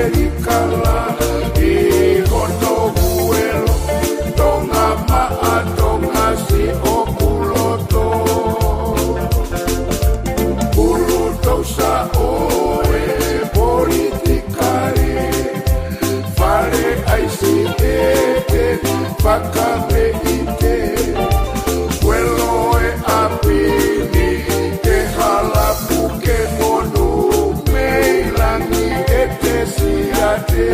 Amerika la I hono huelo tonga maa tonga si o puloto Puloto sa oe politikari Fare ai si Fakame ite Quello e apini Ke halapu ke monu Meilangi ete siate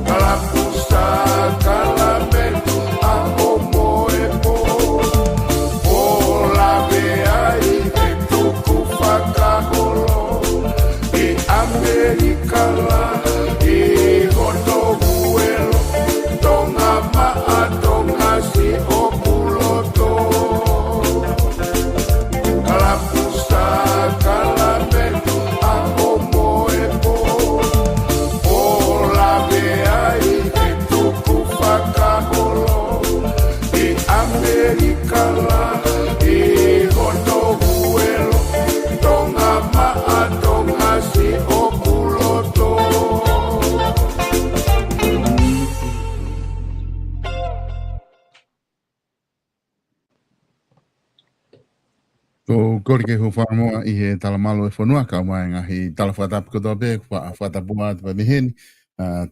Halapu sa kalametu a homo e po Ola beai e tuku fakaholo I Amerika la I hono huelo Tonga maa tonga si o puloto Kalapusa kalametu a homo e po Ola beai e tuku fakaholo I Amerika la I hono huelo Tonga maa tonga si o puloto Ko kori ke hu whamoa I he talamalo e whanua ka mai ngahi talawhatapu kotoa pe whatapua atu pa miheni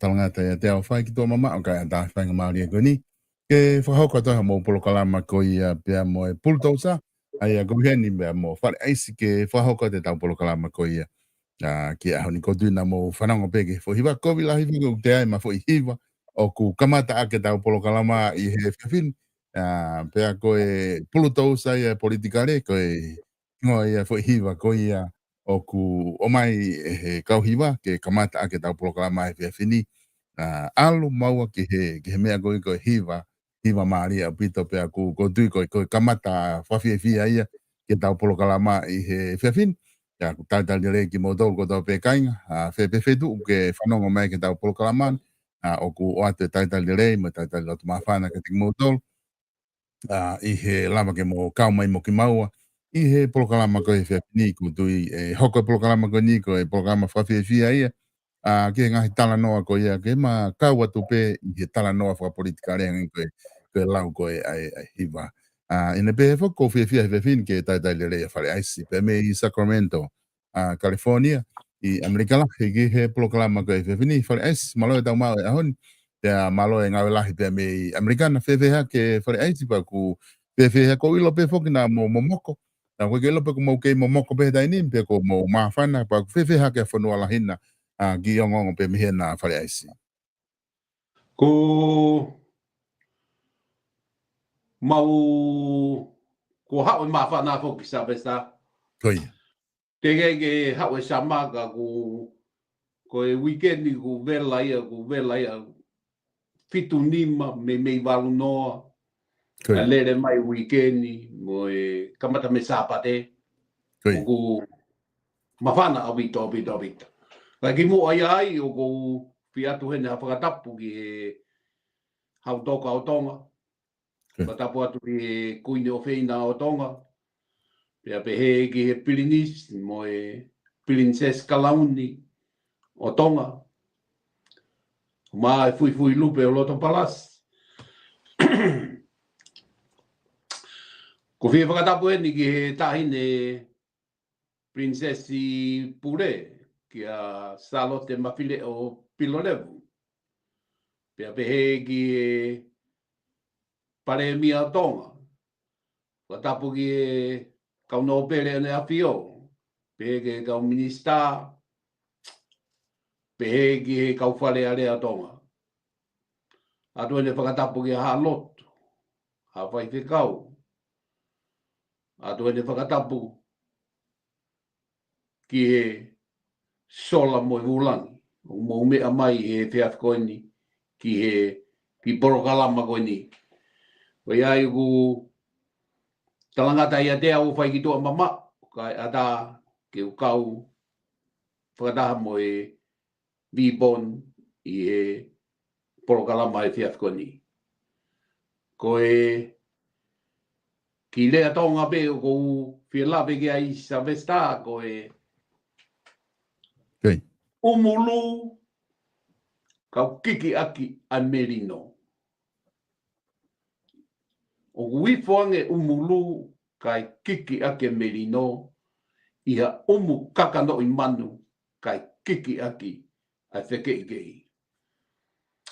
talangata e te au whai ki tō mama o kai a tā whainga Māori e koni ke whahauka toha mō polokalama ko ia pia mo e pultausa ai a goheni mea mo whare aisi ke whahauka te tau polokalama ko ia ki a honi kotuina mō whananga peke whahiwa kovi lahi whiko te ai ma whoi hiwa o ku kamata ake tau polokalama I he whiwhini pea koe pulutausa ia politikare koe ngoa ia foi hiwa ko ia o ku o mai he kauhiwa ke kamata ake tau polokalama e whiwhini alu maua ke he mea koe koe hiwa maria pito pea ku tui koe kamata whawhiawhia ia ke tau polokalama I he whiwhini ya ku taitali rei ki mōtou ko tau pe kainga whewhetu ke whanonga mai ke tau polokalama o ku o ate taitali rei mo taitali lotu mawhana ke tik mōtou I he lama ke mo kau mai mo ki maua I he polokalama ko e whiawhini ku tui hoko polokalama ko ni ko e polokalama whawhiawhia ia ke ngahi tala noa ko ia ke ma kau atu pe I he tala noa whapolitika reangi ko e lau ko e ai hiwa ina pe he whako whiawhia whiawhini ke taitai le rea whare aisi pe me I Sacramento California I Amerika lahi ke he polokalama ko e whiawhini whare aisi malo e tau mau e ahoni Pea malo e ngawe lahi pea me Amerikana whewheha ke whare aiti pa ku whewheha ko ilo pe whoki na mo momoko. Na koe ke ilo pe ku mau kei momoko pe taini pe ko mo mawhana pa ku whewheha ke whanua lahina ki ongongo pe mihe na whare aisi. Ko hawe mawhana whoki sa besta. Koi. Ke hawe sa maka ko e weekendi ku vela ia fitu nima me walu noa a lere mai weekendi mo e kamata me sapate ku mawhana a wito Lagi mo ai o ko fiatu hene a whakatapu ki e hau toka o tonga whakatapu atu ki e kuine o whina o tonga pea pehe ki he pilinis mo e Princess Kalauni o tonga Ma fui lupe o loto palas. Ko fia whakatapu e ni ki he tahine Princessi Pure ki a Salote Mawhile o Pilolevu. Pea pehe ki e pare mia o tonga. Whakatapu ki e kaunau pere ane a fio. Pehe ki kau minista. Pehe ki he kauwhare are a tonga. Atu ene whakatapu ki a loto. Ha whai whikau. Atu ene whakatapu ki he sola mo i wulangi. Mo mea mai he whiaf koini ki porokalama koini. Wai ai ku talangata ia te au whai ki tua mama. Kai ata ki ukau whakataha mo e Vibon I e porokalama e whiaf koini. Ko e ki lea tonga pe o kou whialape ki a isa vesta ko e umulu kau kiki aki a merino. O wifoange umulu kai kiki ake merino ia kakano I manu kai kiki aki a wheke ikei.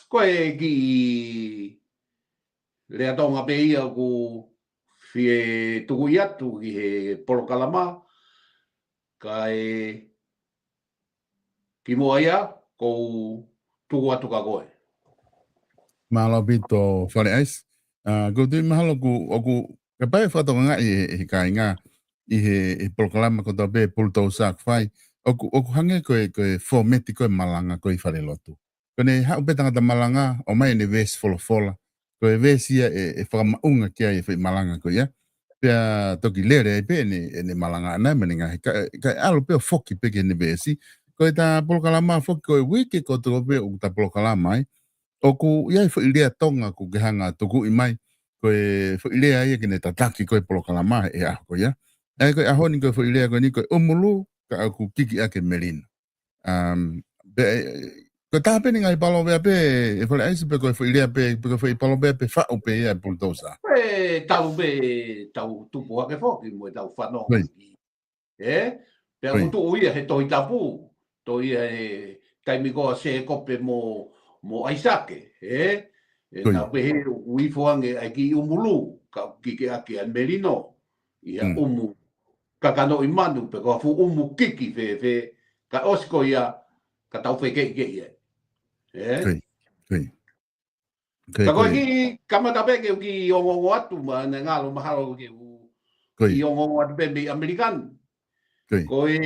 Koe ki lea tonga pe ia ku fie tuku iatu ki he polokalama kai ki mua ia kou tuku atu ka koe. Mahalo pito whare ais. Ko tui mahalo ku ka pai whatonga I ka inga I he polokalama ko tabe pultau sak whai. Oku hange koe fometi koe malanga koe whare lotu. Kone hau petanga ta malanga o mai ne ves fola. Koe ves ia whakamaunga kia I whi malanga koe ia. Pea toki lere ai pe ne malanga ana meninga. Ka alo peo foki peke ne vesi. Koe ta polokalama foki koe wiki ko tuko pe o ta polokalama ai. Oku iai fo ilea tonga ku gehanga tuku I mai koe fo ilea ia kene tataki koe polokalama e aho koe ia. Ai koe aho ni koe fo ilea koe ni koe umulu ka aku kiki ake merino. Koe tape ni ngai palo bea pe e fole aisi pe koe fo ilea pe koe fo I palo bea pe whao pe ia pultosa. Tau tupu ake foki mo tau whanonga. Pea utu uia he toi tapu. Toi he taimikoa se kope mo aisake, na pehe uifoange ai ki umulu, ka kiki aki an merino, ia umu, kakano I manu, pe koa fu umu kiki fe, ka osko ia, ka tau fe kei ia. Ka koe ki kamatapeke ki ongongo atu, ma ne ngalo mahalo ki ongongo atu pe Amerikan. Koe,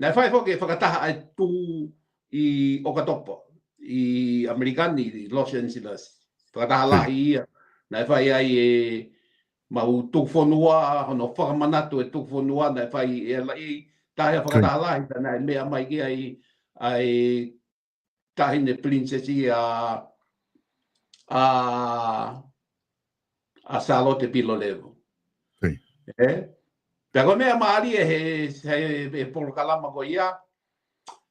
nai whai foke whakataha ai tu I Okatopa. I Amerikani, I Los Angeles. Whakataha lahi ia. Nai whai ai mau tukwhonua, hono whakamanatu tukwhonua, nai whai lai tahi whakataha lahi, nai mea mai ki ai tahine princesi a Charlotte Pilolevo. Pea koe mea maari he polokalama ko ia,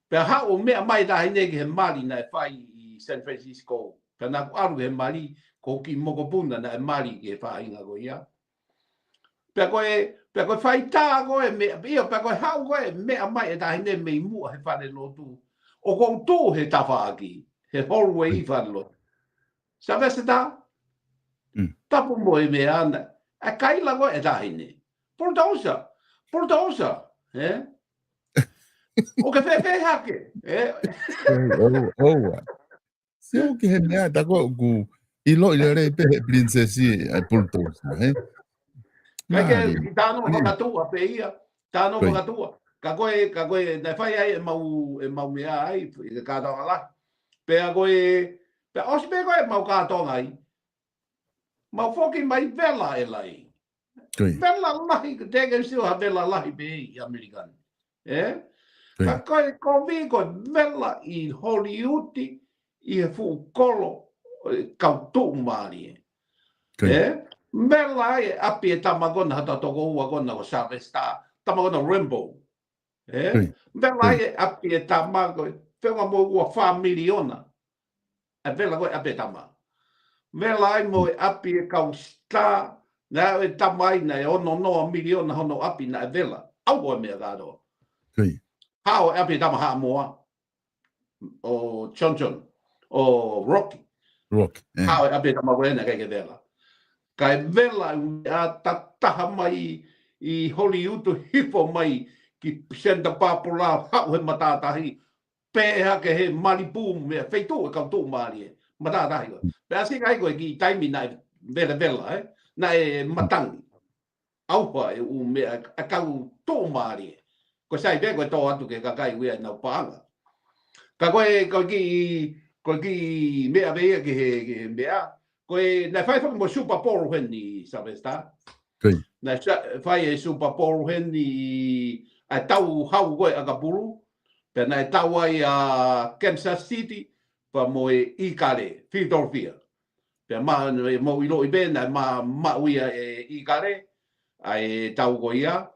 pea hao mea mai tahine ki he mali na whai I San Francisco. Pea nā ku aru he mali ko ki Mokopuna na mali ki he whainga ko ia. Pea koe whai tā koe mea, pea koe hao koe mea mai tahine mei mua he whare lotu. O kong tō he tawhaaki, he horwe I whare lotu. Sa vese tā? Tapu mo e mea ana. A kaila koe tahine. Portosa, o ke fe hake, Se o ke he mea tako ku ilo rei pe princesi ai Portosa, Kai ke tāno whakatua pe ia, tāno whakatua. Ka koe, nai whai ai e mau mea ai, I kātonga lai. Pea koe, pea osi pe koe mau kātonga ai. Mau whoki mai vela e lai. Vela lahi, teke still ha vela lahi pe I Amerikan. Ka koe kovi koe vela I Hollywood I he fu kolo kau tu maari. Vela ai api e tamagona hata toko ua kona ko Savesta, tamagona Rambo. Vela ai api e tamago, whenga mo ua 4 miliona. A vela koe api e tamago. Vela ai mo api e kau star, na e tamai na e ono noa miliona hono api na e vela. Au koe mea kāro. Hao e api e tamaha moa. O Chonchon. O Rocky. Hao e api e tamago ena kei ke vela. Kai vela a tataha mai I Hollywood hifo mai ki Santa Barbara hao he matatahi. Pēha ke he Malibu mea feitu e kau tō maari e. Matatahi koe. Pea singa ai koe ki taimi na vela, na e matangi. Aupa e u mea a kau tō maari e. Ko sai pe koe tō atu ke kakai wea nau paanga. Ka koe ki mea vea ki he mea. Koe na whai whaka mo Super Bowl heni, sabes tā? Na whai e Super Bowl heni a tau hau koe a kapuru. Pea na e tau ai a Kansas City, pa mo e Ikare, Philadelphia. Pea mo ilo I bena, ma uia e Ikare, a e tau koe ia.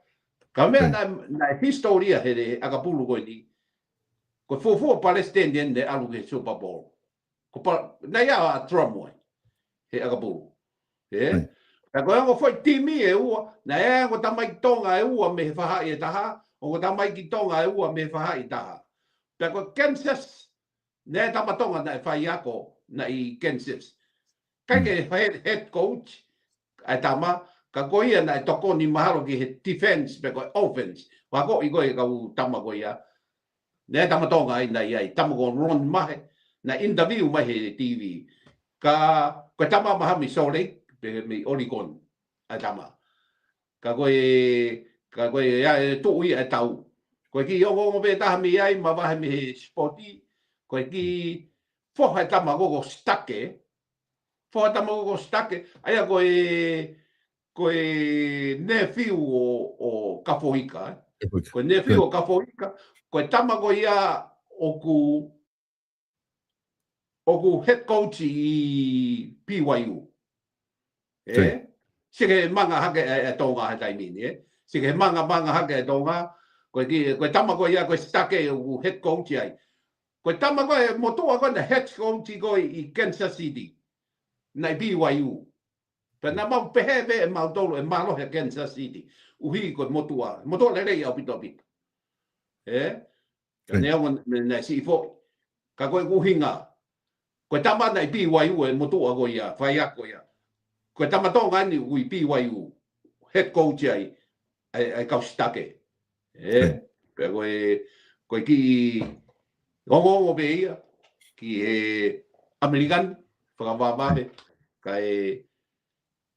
Ka mea na historia he a kapuru koe ni. ko fo Palestinian de alu ke Super Bowl ko na ya Trump mo he agabu e ka ko ngo foi timi e ua na e ko tamai tonga e ua me fa e taha o ko tamai ki tonga e ua me fa e taha ka ko Kansas ne tamatonga na fa yako na I Kansas kai ke head coach ai tama ka ko ia na toko ni mahalo ki defense pe ko offense wa ko I ko e ka tama ko ia ne tamatonga ai na ia tama ko Ron Mahe na interview Mahe TV ka ko tama mahami sole pe mi Oregon ai tama ka ko ya tu ia tau ko ki yo ngo be ta mi ai ma ba mi sporti ko ki fo ha tama go stake fo tama go stake ai ko nephew o Kapoika ko nephew o Kapoika ko tama go ia oku head coach I BYU sige manga hake e tonga tai mini sige manga hake e tonga ko tama go ia ko stake o head coach ai ko tama ko motua ko na head coach ko I Kansas City na BYU pe na mau pehebe e mau tolo e malo he Kansas City uhi ko motua le ia pito ne on na si fo ka ko uhinga ko tama na BYU e motua ko ia fai ko ia ko tama tonga ni ui BYU head coach ai ka stake pe ko ki Ngo be ia ki e American whakawawame ka e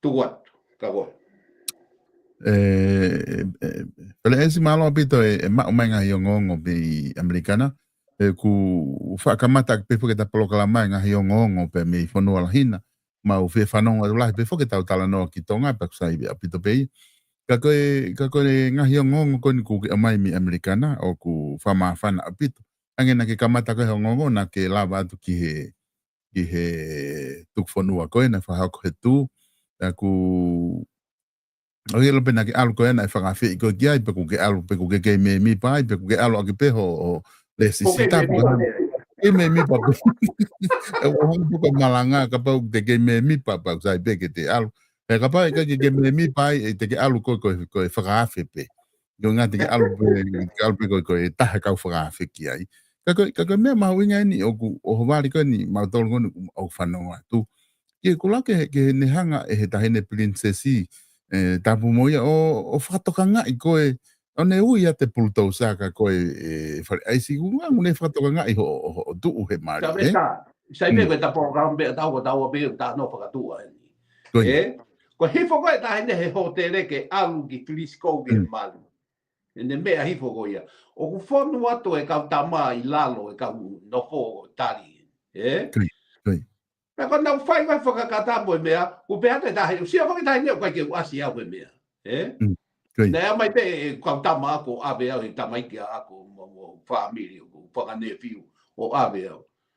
tuat ka ko. Pele esi malo apito e maumenga hiongongo be Americana ku whakamata pe foke ta polokalama nga hiongongo pe me whanua lahina ma u fe whanonga ulahi pe foke tau tala noa ki tonga pa kusai be apito pe ka koe nga hiongongo koni ku amai mi Americana o ku whamawhana apito angena ke kamata ko hongongo na ke lava atu ki he tukfonua ko na fa ko tu ku o yelo pena ke alu ko na fa gafe ko ki ai pe ku ke alu pe ku ke me mi pai pe ku ke alu ki pe ho le sisita e me mi pa o ho ko malanga ka pa de ke me mi pa pa sai pe ke te alu e ka pa ke me mi pai e te ke alu ko fa gafe pe yo nga te ke alu pe ko ta ka fa gafe ki ai Kako mea mahawinga ni o hawari ko ni mautolo ngonu o whanonga tu. Ki kula ke ne hanga e he tahene princesi tapu moia o whatoka ngai koe o ne ui a te pulutau saka koe whare aisi kunga ngune whatoka ngai ho tuu he mari. Sai me koe ta program be tau be ta no whakatua. Ko hifo koe tahene he hotele ke alu ki Frisco ke malu. Ne mea hifo ko ia o ku fonu atu e ka tama I lalo e ka no fo tali ko na fai vai foka kata mo mea ku pe ate tahe si a foka tahe ne ko ke asi a mea ne mai pe ka tama ko ave a tama ki a ko mo family ko foka nephew o ave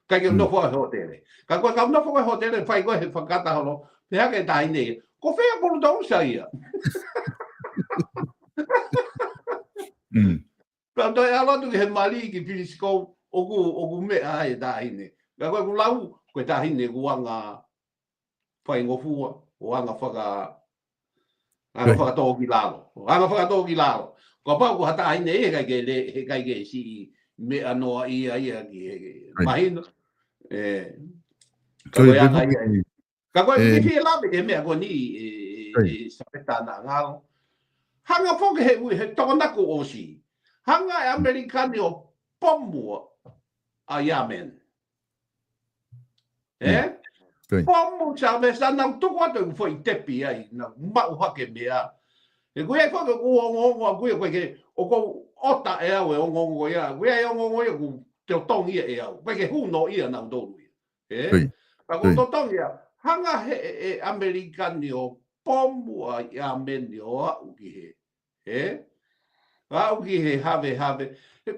ka ke no fo hotel ka ko no fo hotel fai ko he foka ta holo pe ake tahe ne ko fe a ko do sa ia Pero é algo que mali que Frisco o me ai da ine. Ga ko lau ko ta ine ko anga fai ngofua o anga faka to ki lalo. Anga faka to ki lalo. Ko pa ko ta ine e ga ke si me ano I ki mahino ka ko ki la be me ko ni sapeta na ngalo. Hanga foke he tona ko osi. Hanga Amerikani o pomu a Yemen. Pomu sa me sa na tu ko to foi tepi ai na ma u hake mea. E ko e foke ko ke o ko ota e au e ongo ia. Ko e ongo ia ku te tongi e au. Ko ke hu no ia na do. Pa ko to tongi hanga he Amerikani o pomu a Yemen o au ki he. Au ki he have.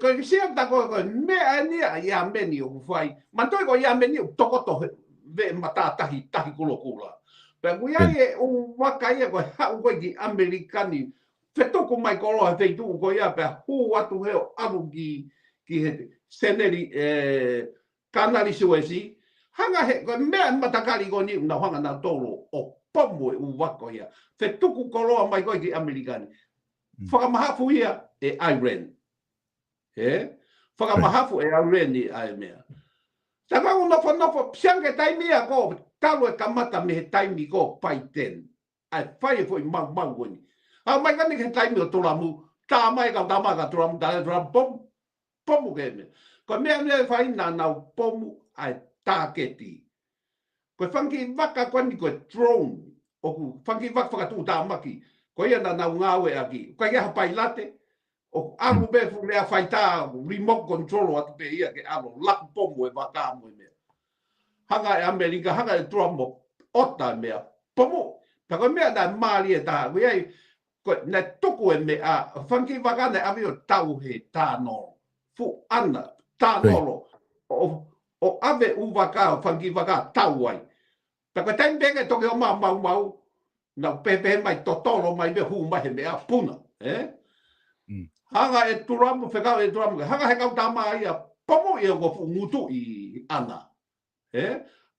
Ko si ta ko me ani ia meni o fai. Ma toi ko ia meni o toko to ve mata tahi kula. Pe ku ia e o wakai ko ha ko ki Amerikani. Fe toko mai ko lo fe tu ko ia pe hu atu he alu ki he seneri kanari suesi hanga he ko mea matakari ko ni na hanga na tolo o pomo u wako ia fe tuku koloa mai ko ki amerikani whakamahafu ia e Iran whakamahafu e Iran ni ai mea taka una whanapa piange taimia ko talo e kamata me he taimi ko pai ten ai whai foi mau koni a mai kani he taimi o tolamu tā mai ka tolamu tā pomu ke me ko mea mea whai na nau pomu ai tāketi ko whanki waka koni ko drone oku whanki waka whakatū tā maki ko ia na nau ngāwe aki ko ia hapai late o alu be fu mea whaita remote control atu pe ia ke alo laku pomu e waka mo mea hanga e Amerika hanga e Trump ota mea pomu tako mea na maali e taha ko ia ko na tuku e mea whanki waka na avio tau he tāno fu ana tānolo o ave u waka whanki waka tau ai tako taim benge toke o mau na pepe mai totolo mai be hu mai me apuna hanga e turamu whekau e turamu hanga he kau tama ia pomo ia ko fu ngutu i ana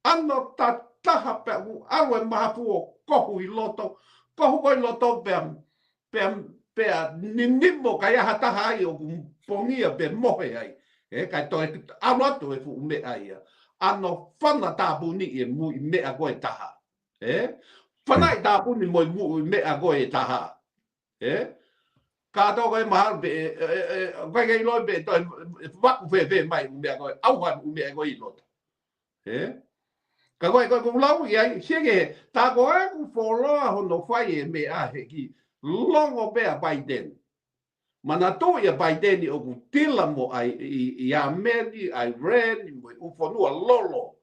ano ta taha pe u awe mahafu o kohu i loto kohu ko i loto pe ninimo ka ia hataha ai o pongia pe mohe ai kai to aloto e fu me ai ano whana tāpuni e mu i mea koe taha whanai tāpuni mo i mu i mea koe taha Kato koe mahal be koe kei loi be toi waku whe mai umea koe auhan umea koe i loto. Ka koe lau i ai sege tā koe ku wholoa hono whai e mea he ki longo bea Biden. Mana tō ia Biden i oku tila mo ai i Ameri, ai Ren, mo i ufonua lolo.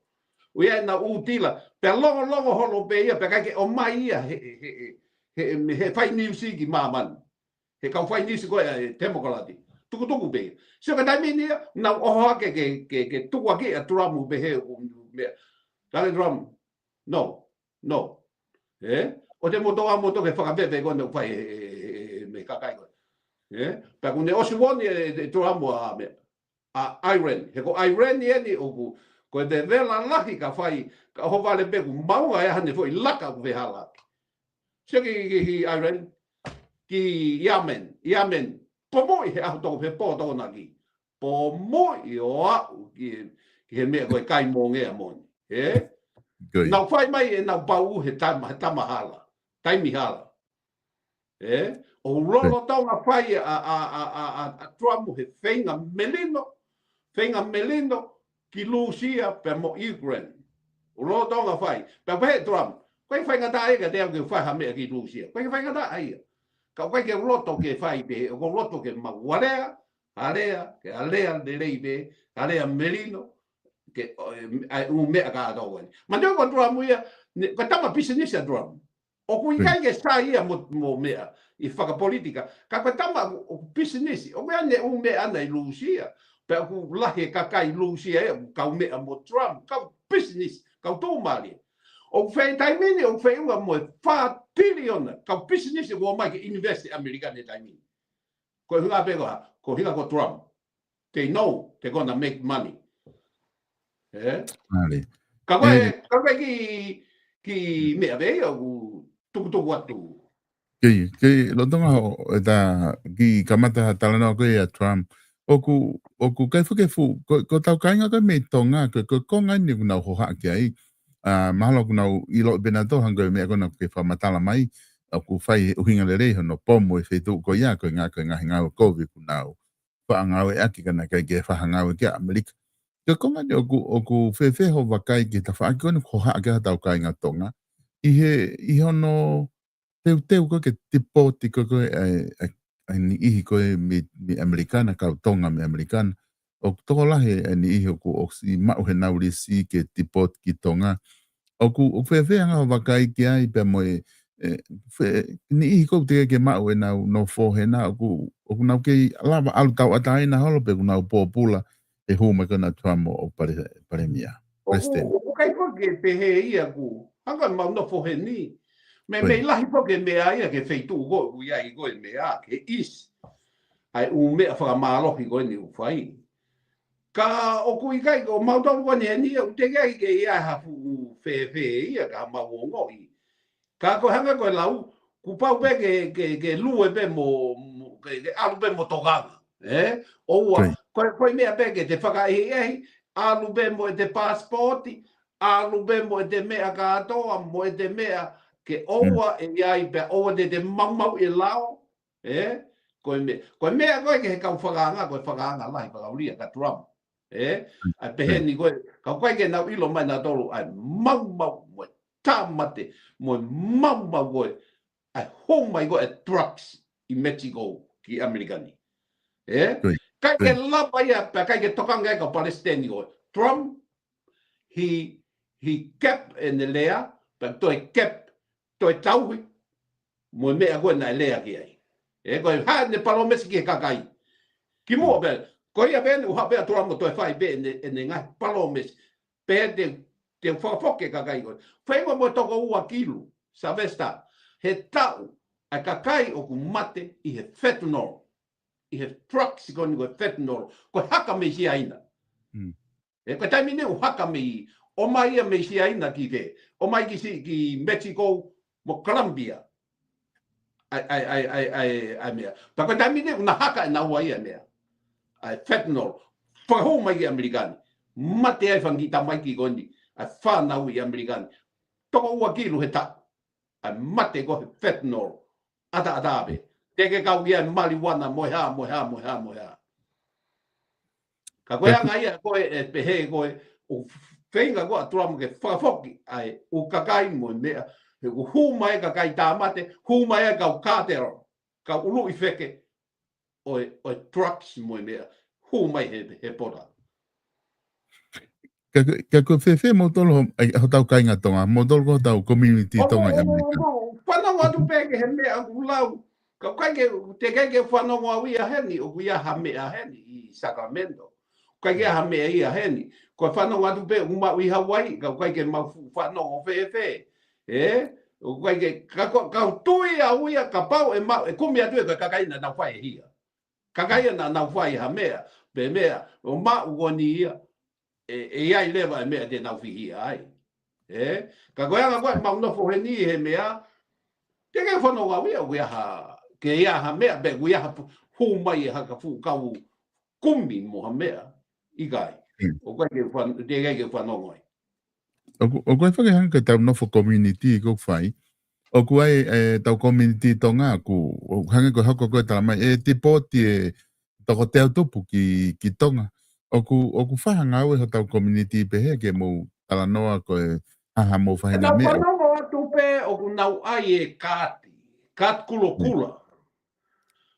Ui ai na u tila. Pe longo hono be ia pe kake o mai ia he whai niusi ki māmani. He kau whai nisi koe e temokalati. Tuku be. Sio ka taimini ia, na oho ake ke tuku ake a turamu be he o mea. Kale turamu? No. O te moto ke whakapepe koe me whai me kakai koe. Pa kune osiwoni e turamu a mea. A Iran. He ko Iran ni eni oku. Koe te vela lahi ka whai. Ka hovale peku maunga e hane fwoi laka ku vehala. Sio ki Iran. Ki Yemen, pomoi he aho toko pe pō toko na ki. Pomoi o au ki he mea koe kai mō ngea mōni. Nau whai mai e nau pau he tamahala, taimihala. O rolo taunga whai a Trump he whenga melino ki Lucia pe mo Ukraine. O rolo taunga whai, pe whe Trump, koe whainga ta ega te au ke whai ha mea ki Lucia. Koe whainga ta aia. Ka koe ke roto ke whai be, ko roto ke mawarea, ke alea de reibe, alea merino, ke mea ka ato wani. Ma teo ko Trump ia, ko tama business a Trump. O kui kai ke sa ia mo mea, i whakapolitika. Ka ko tama business, o mea ne mea ana i Lucia. Pe ku lahe kakai Lucia ia, kau mea mo Trump, kau business, kau tō mari. O whai taimini, o whai unga mo 4 billion, ka business o mai ke invest America ne taimini. Ko hunga pego ha, ko hinga ko Trump. They know they're gonna make money. Ka koe ki mea vei o tuku atu. Ki lotonga ho e ta ki kamata talana koe a Trump. Oku kai fukefu, ko tau kainga koe me tonga, ko konga ni kuna ho haki ai. Mahalo kuna ilo benato hanga me kona ke whamatala mai ku whai uhinga le rei hono pomo e whaitu ko ia ko ngā ngau COVID kuna whaangau e aki kana kai ke whahangau e kia Amerika. Ka konga ni oku whewheho wakai ki ta whaaki kone ko haa ke hatau kai ngā tonga i hono teu ko ke tipoti ko koe ni ihi koe mi Amerikana kau tonga mi Amerikana. O toko lahe ni ihi oku oksi mau he naurisi ke tipot ki tonga. Oku whewhea ngā wakai ki ai pe moe ni ihi kou te ke mau e nau no whohena oku nau kei lava alu tau atai na holo pe nau pōpula e huma kona tuamo o paremia. Oku kai koke pehe ia ku, hanga mau no whoheni. Me lahi poke mea ia ke wheitu ko ia i koe mea ke is. Ai mea whakamalohi koe ni uwhai. ka o kui kai o mau tau wani ni o te kai ke ia ha fu fe ia ka mau ngo i ka ko hanga ko lau ku pau be ke lue be mo ke alu be mo toganga o wa ko me be ke te whaka e alu be mo te passporti alu be mo te mea ka atoa mo te mea ke oua e iai pe oua te mau e lao ko mea koe ke he kau whakaanga koe whakaanga lai whakauria ka Trump ai pehe ni koe kau koe ke nau ilo mai na tolu ai mau mo tamate mo mau koe ai hong mai koe trucks i Mexico ki Amerikani kai ke lapa ia pe kai ke tokanga ka Palestine koe Trump he kept in the layer but toi kept toi tauhi mo mea koe na lea ki ai koe ha ne palomesi ki kakai ki mo be ko ia ben u ha be tora mo toi fai be ne ngai palomesi pe te fofoke kakai koe fai mo toko ua kilu savesta he tau a kakai o ku mate i he fentanyl i he trucks ko ni ko fentanyl ko haka me si aina ko taimine u haka me o mai me si aina ki ke o mai ki Mexico mo Colombia ai mea pa ko taimine una haka na wai mea ai fentanyl fa ho mai americani mate ai fangi ta mai ki gondi ai fa na ui americani to ua kilu he ta ai mate ko fentanyl ata be te ke kau ia marijuana moha ka koe anga ia koe pehe koe o whenga koe Trump ke whakafoki ai o kakai mo mea he o hūmai kakai tāmate hūmai kau kātero kau ulu i wheke o trucks mo mea hūmai he pora ka ko fe mo tolo ho tau kai nga tonga mo tolo tau community tonga ya whanau atu peke he mea ulau ka kai ke te kai ke whanau awia heni o kuia ha mea heni i Sacramento kai ke ha mea ia heni ko whanau atu pe uma i Hawaii ka kai ke mau whanau o fe o kai ke ka tui a uia ka pau e mau e kumi atu e ka kai na whai hia ka kai na whai ha mea pe mea o mau goni ia e ai leva mea te nau fihi ai ka goia ngā mau no fo heni he mea te ke whanau awia uia ha ke ia ha mea be uia ha hu mai ha ka fu kau kumi mo ha mea i kai o kai ke whanau ai o koe whakahanga tau nofo community ko whai o kuai tau community tonga ku o hanga ko hoko koe tala mai te poti toko teo tupu ki tonga o ku whahanga au ho tau community pehe ke mo tala noa koe haha mo whahina mea tau whanau tupe o ku nau ai kat kula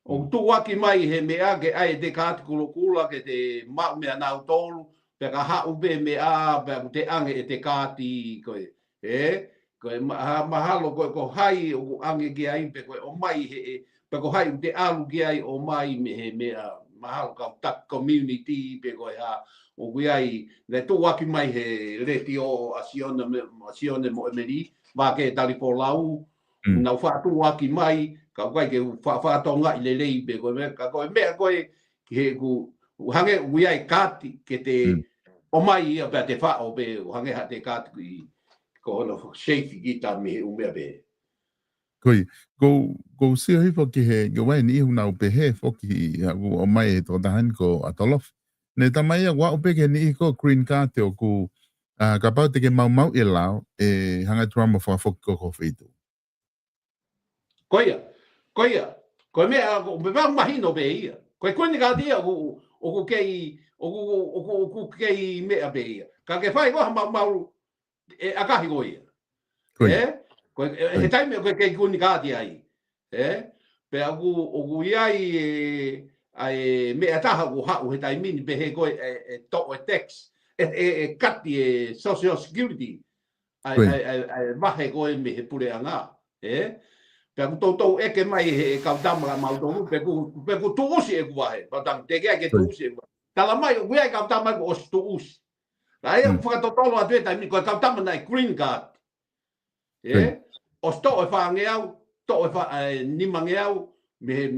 o tu waki mai he mea ke ai te kat kula ke te mau mea nau tolu pe ka hau be mea pe te ange e te kati koe koe mahalo koe ko hai o ange ki ai pe koe o mai he pe ko hai te alu ki ai o mai me he mea mahalo ka tak community pe koe ha o kui ai le tu waki mai he reti o asione mo emeri wa ke tali po lau na fa tu waki mai ka kai ke fa tonga i le lei pe koe me ka koe me koe ke ku hange kui ai kati ke te o mai ia pe te fa o pe hange ha te kati ko no shape gita me o me be koi go si hi fo ki he go wai ni hu na pe he fo ki o mai to dahan ko atolof ne tamai wa o pe ke ni ko green card te o ku ka pa te ke mau e lao hanga drama fo ko feito koia me me va mahino be ia ko ni ga dia o ku kei me be ia ka ke fai ko mau akahi go ia ko he time ko ke kuni ka dia ai pe o iai ai me ataha o ha o he time ni be he ko to tax cut the social security ai mahe ko me he pure anga pe to e ke mai he ka dama mau to pe ku tu usi e ku ai pa tang te ke tu usi tala mai o ia ka dama ko tu usi ai o fa to tolo atu ta mi ko ka dama na green card o sto e fa ngeau to e fa ni mangeau me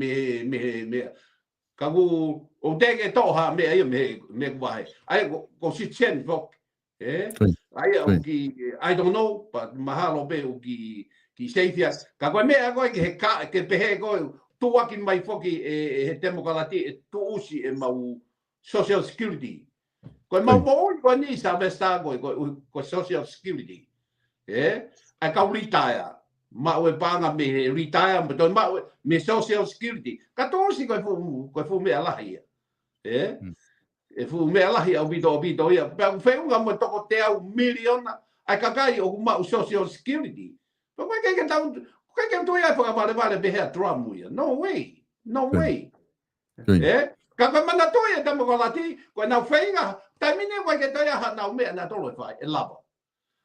Kagu o tege toha me ai me wai. Ai go si chen vok. Ai o ki I don't know but mahalo be o ki seifia. Ka koe me a koe ke pehe koe tuaki mai foki he demokalati tu usi mau social security. Koe mau mo koe ni sa vesta koe social security. Ai kau retire. Ma o panga me retire but ma me social security ka to si ko fu me alahi e fu me alahi au bido ia pa fe un mo to te au million ai ka kai o ma social security pa ko ke tau ko ke to ia pa vale be ha drum ia no way ka ka mana to ia tamo ko lati ko na fe nga ta mine ko ke to ia ha na me na to lo fa e lava.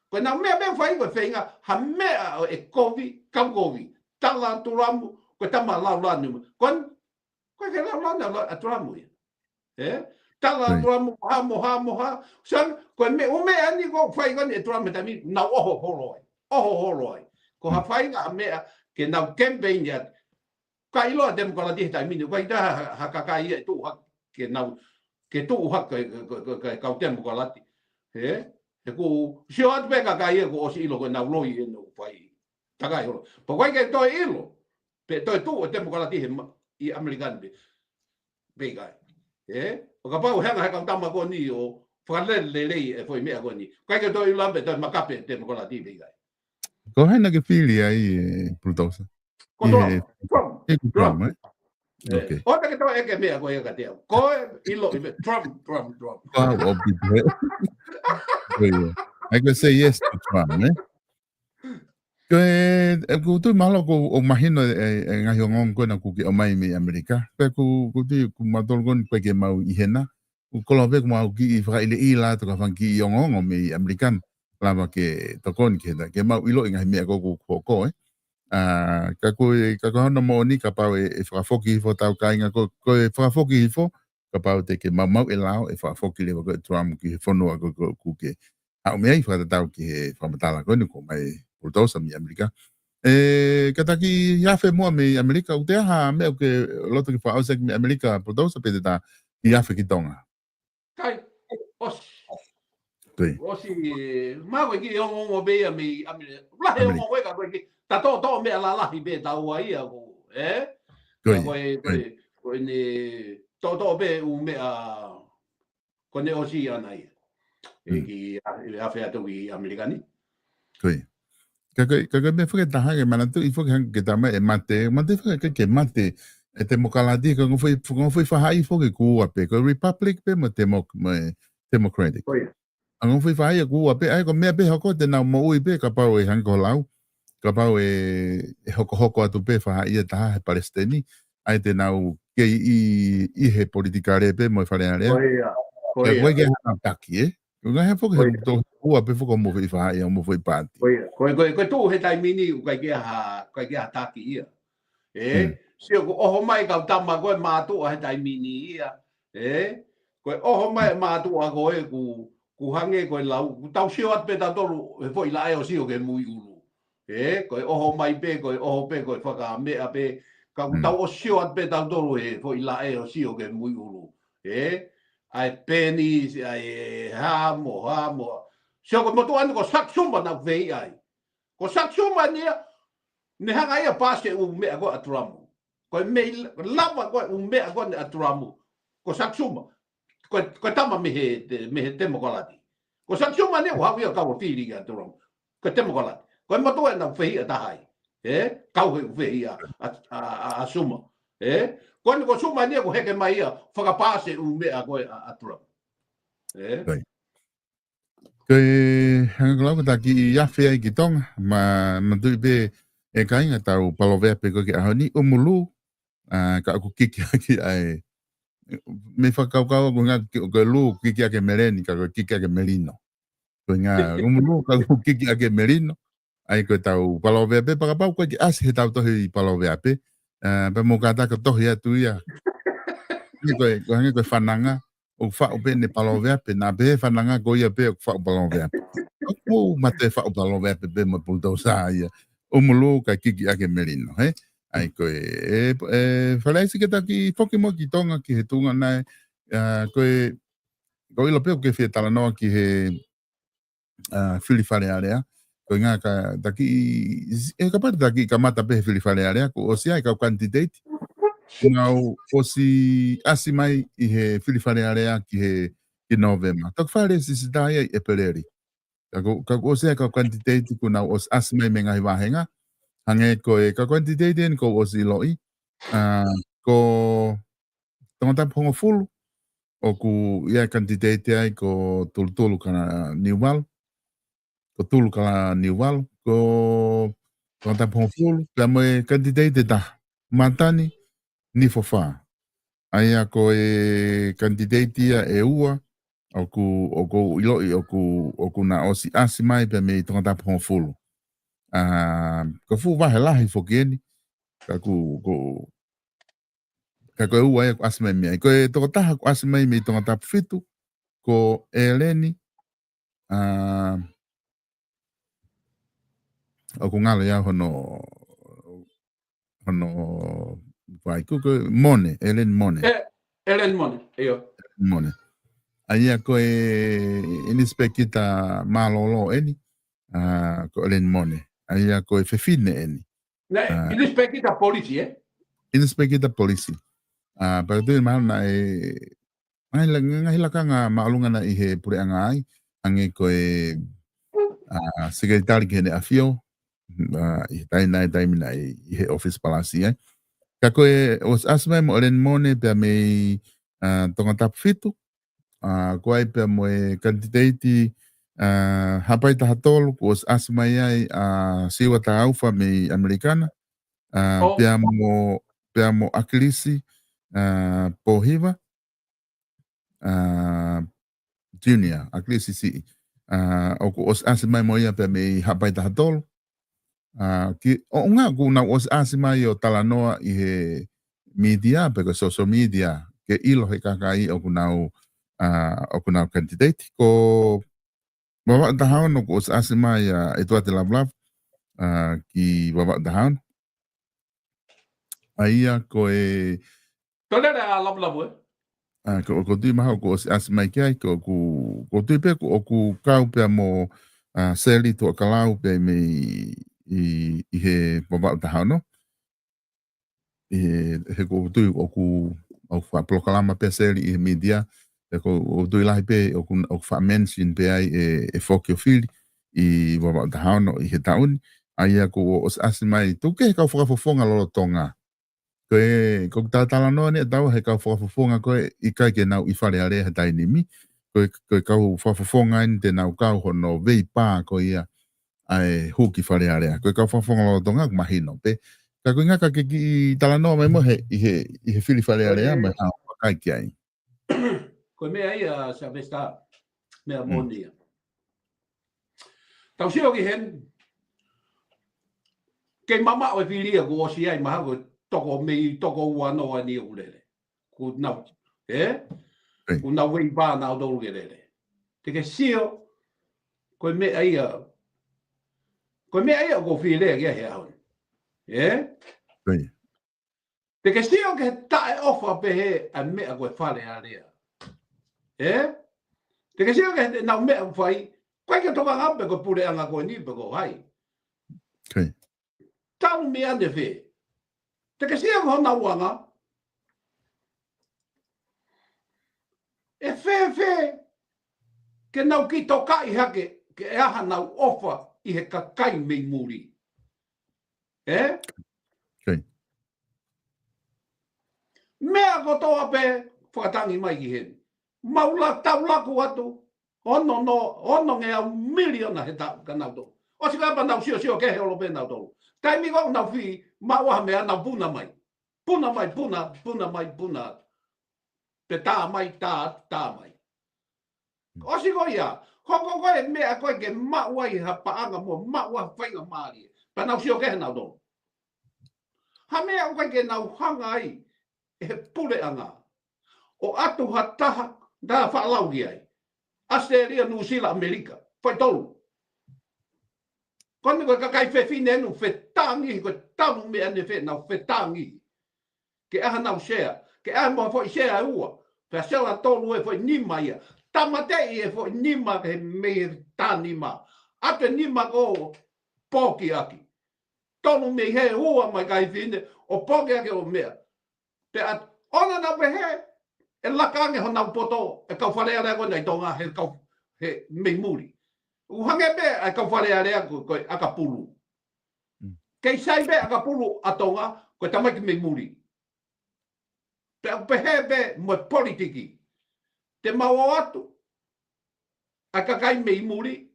Koe nā mea mea whai koe whenga, ha mea e kovi, kaukovi, tala turamu, koe tama lau lanu. Koe ke lau lanu a turamu ia. Tala turamu, moha. Sang, koe o mea ni ko whai koe e turamu tami, nau oho horoi. Ko ha whai ngā mea, ke nau campaign ia, ka iloa demokalati tai mini, koe ita ha kakai ia e tuu hak, ke tuu hak kau demokalati. Ko sio at peka kai ko o si ilo ko na loi no fai takai ho po kai ke to ilo pe to tu o tempo kala ti i american be kai o ka pa o hanga ka tama ko ni o fale le e foi me ko ni kai ke to ilo be to makape tempo kala ti be kai ko hena ke fili ai Plutosa ko Trump okay o te ke to e ke me ko e ka te ko ilo Trump wow I could say yes to Trump, Ko tu malo ko o mahino nga hiongong ko na kuki o mai mi Amerika. Pe ku tu matol kon pe ke mau ihena. Ku kolobe ko mau ki fra ile ila to ka fanki hiongong o mi Amerikan. Lama ke to kon ke da ke mau ilo nga mi ko ka ko no mo ni ka pa e fra foki fo tau ka nga ko fra foki fo ka pa te ke mau e lao e fra foki le ko Trump ki fo no ko ke a me ai fra tau ki fra matala ko ni ko mai Plutosa mi Amerika. Kata ki yafe mo mi Amerika u te ha me ke loto ki fa o mi Amerika Plutosa pe ta yafe ki tonga. Kai Osi ma ko ki o be mi Amerika. La he mo we ka ko ki ta to me la hi be ta wa ia ko ko ni to be u me a ko ne osi anai. Ki yafe atu ki Amerikani. Koi. Kaka me fue taha que manatu i fue que tama e mate fue que mate e demokalati que foi fahai fue ku ape ko republic pe mo democratic ang foi fahai ku ape ai ko me pe hoko te na mo ui pe ka pa e han ko lau ka pa e hoko atu pe fahai e taha e palestini ai te na ke i he politikare pe mo fale ale ko ke ha taki Nga he foki to ua pe foko mo fa ia mo foi party. Ko tu he tai mini u kai ha taki ia. Se ko oho mai ka tama ko ma tu he tai mini ia. Ko oho mai ma tu a ko ku hange ko lau ku tau sio at pe ta tolu he foi la e o sio ke mui ulu. Ko oho mai pe ko oho pe ko faka me a pe ka ku tau o sio at pe ta tolu he foi la e o sio ke mui ulu. Ai pennies ai hamo so ko moto ando ko saksuma na vei ai ko saksuma ne hanga ia pase u me ko atramu ko me lava ko u me ko atramu ko saksuma ko tama me he demokalati ko saksuma ne wa ia ka o fili ga atramu ko demokalati ko moto na vei ata hai ka o vei a suma Quando ko suma ni ko heke mai ia whakapase u mea koe a Trump. Hanga lau ta ki yafe ai ki tonga ma tui pe e kainga tau palovea pe ko ki ahoni umulu ka aku kiki aki ai me whakaukau ko ngā ko lu kiki ake mereni ka ko kiki ake merino. Ko ngā umulu ka aku kiki ake merino ai ko tau palovea pe pakapau ko ki as he tau tohi palovea pe pe mo kata ko tohi atu ia ni ko hangi ko fananga o fa o ne palovea pe na be fananga ko ia pe o fa o palovea o mate fa o palovea pe mo Plutosa ia o mulu ka kiki ake merino he Ai koe whalaisi ke taki whoki mo ki tonga ki he tunga nai koe ilo peo ke whia tala noa ki he whiri whare area koe ngā ka taki ka pari taki ka mata pehe whiri whare area ko o si ai ka candidate ngau o si asi mai i he whiri whare area ki Novema tak whare si dai ai e pereri ka o si ai ka candidate ko nau o asi mai me ngai wahenga hange koe ka quantitative ko o si loi ko tangata pongo full o ku ia quantitative ai ko tulu kana niwal ko tulu kana niwal ko tangata pongo full ka mo quantitative da matani ni fofa ai ko e quantitative e ua o ku iloi o ku na o si asimai pe me tangata pongo full ko fu va lahi fokieni ka ku ua e asmai mea ko e toko taha ko asmai me tonga tapu fitu ko Eleni o ku ngalo ia hono vai ko Mone Eleni Mone Eleni Mone io Mone ai ko e inspector malolo eni ko Eleni Mone ai ko e fefine eni inspector polisi inspector polisi pero tu mana ngai la kanga maalunga na i he pure anga ai ange ko e secretary kene afio i tai mina i he office palasi ai ka ko e os asma mo len mone pe me tonga tap fitu ko ai pe mo e candidate hapai ta hatol ko os asma ai siwa ta aufa me americana pe mo akilisi pohiva junior akilisi si o ko os asma mo ia pe me hapai ta hatol ki o nga ku na os asma yo talanoa i he media pe social media ke ilo he kakai o ku na candidate ko baba dahan no os asma ya itu ate lablab ki baba dahan aia ko e tolera lablab ko tu ma ko os asma ki ko tu pe ko ku kau pe mo seli to kalau pe me i he baba dahan no he ko tu o ku o fa proclama pe seli i media ko o tu lai pe o fa mention pe ai e fokio fili i baba dahan no i he taun aia ko os asma tu ke ka fa fonga lo tonga ko tala no ne tau he ka fofonga ko i kai ke nau i fare are he tai nimi ko ka fofonga in te nau ka hono vei pa ko ia ai huki fare are ko ka fofonga lo tonga mahino pe ka ko ngaka ke ki tala no me mo he i fili fare are ma kai ki ai ko me ai sa vesta me monia tau sio ki hen ke mama o filia ko si ai ma ko toko wano ani ulele ku na ku na wei ba na do ulele te ke sio ko me ai ko filia ke he au te ke sio ke ta ofa pe he a me ko fale area te ke sio ke na me fai kwa ke toka ngape ko pure anga ko ni pe ko hai tau me ande fe te ke sia ko na wanga e fe ke nau ki toka i hake ke e aha nau ofa i he kakai mei muri mea ko toa pe whakatangi mai ki hen maula tau laku atu ono nge au miliona he tau ka nau to o si ka pa nau sio ke he olo pe nau to tai mi ko nau fi ma wa me nau puna mai te tā mai mai o si ko ia ko me a ko ke ma wa i ha pa anga mo ma wa whainga mari pa nau sio ke nau to ha me a ko ke nau hanga ai e pule anga o atu hataha da fa lau ai Australia New Zealand America foi tolu Kone koe kakai whewhine enu whetangi, koe tamu me ane whe nau whetangi. Ke aha nau share, ke aha mua fwoi share ua. Pea sewa tolu e fwoi nima ia. Tamatei e fwoi nima ke me tānima. Ate nima ko pōki aki. Tolu me he ua mai kai whine, o pōki aki o mea. Pea ona nau he, e lakange ho nau poto, e kau wharea rea koe nei tonga, he mei muri. Uhange be ai ka whare area koe aka pulu. Kei sai be aka pulu atonga koe tamaki me muri. Pe au pehe be mo politiki. Te mau atu. Ai ka kai me muri.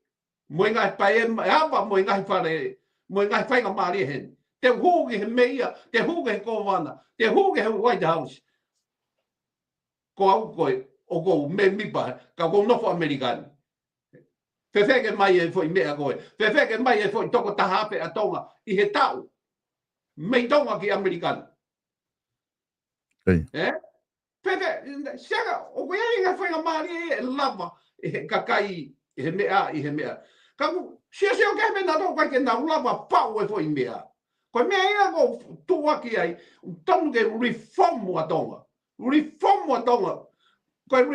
Mo ngai pai e aba mo ngai whare. Mo ngai whainga maari hen. Te huge he meia. Te huge he kovana. Te huge he White House. Ko au koe o kou me mipa. Ka kou nofo Amerikani. Fefeke mai e foi mea koe. Fefeke mai e foi toko tahape a tonga i he tau. Mei tonga ki Amerikana. Fefe, siaga, o koe inga whainga maari e lava e he kakai i he mea. Kaku, sia o kehe na toko ke na lava pau e foi mea. Koe mea ia ko tuaki ai, tonu ke reformu a tonga. Reformu a tonga. Koe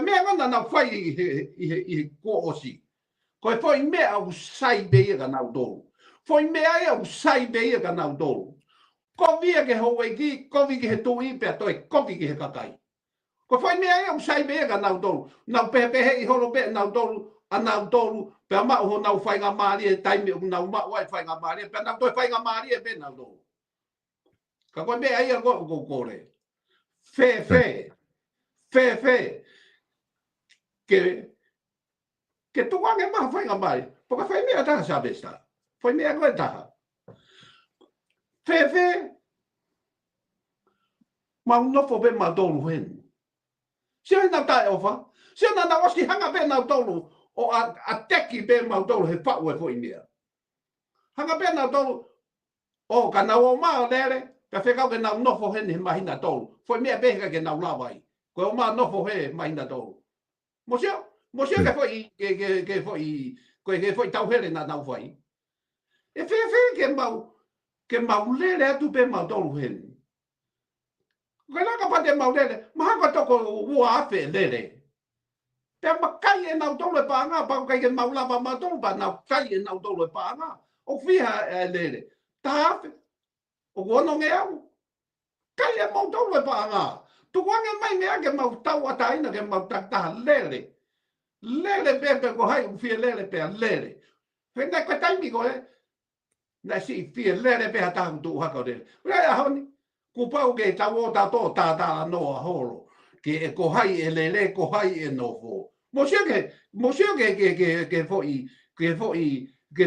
mea ngana na whai i he ko osi. Koe whai mea au sai beia ka nau tolu. Whai mea ia au sai beia ka nau tolu. Kovia ke hoi ki, kovi ki he tui pia toi, kovi ki he kakai. Koe whai mea ia au sai beia ka nau tolu. Nau pehe i holo pe nau tolu, a nau tolu, pia mau ho nau whainga maari e taimi o nau mau ai whainga maari, pia nau toi whainga maari e pe nau tolu. Ka koe mea ia ko kore. Fe. Ke tuange maha whainga mai. Poka whai mea taha sa besta. Whai mea koe taha. Fe. Mau nofo be mau tolu hen. Sia nau tae ofa. Sia nau oski hanga be nau tolu. O a teki be mau tolu he whau e whai mea. Hanga be nau tolu. O ka nau o maa lere. Ka whekau ke nau nofo hen he mahina tolu. Whai mea beha ke nau lawai. Koe o maa nofo he mahina tolu. Mosio ke foi ke foi tau hele na nau foi. E fe ke mau lele atu pe mau tolu hen. Koe naka pate mau lele, maha ko toko ua afe lele. Pe makai e nau tolu e paanga, pa kai ke mau lava mau tolu pa nau kai e nau tolu e paanga. O fiha e lele. Ta afe. O gono nge au. Kai e mau tolu e paanga. Tuange mai mea ke mau tau ataina ke mau taktaha lele. Lele pepe ko hai fie lele pe lele. Fenda ko taimi ko e. Na si fie lele pe hata tu haka de. Ra honi ku pau ke tau ta to ta no holo. Ke ko hai e lele ko hai e no ho. Mo sia ke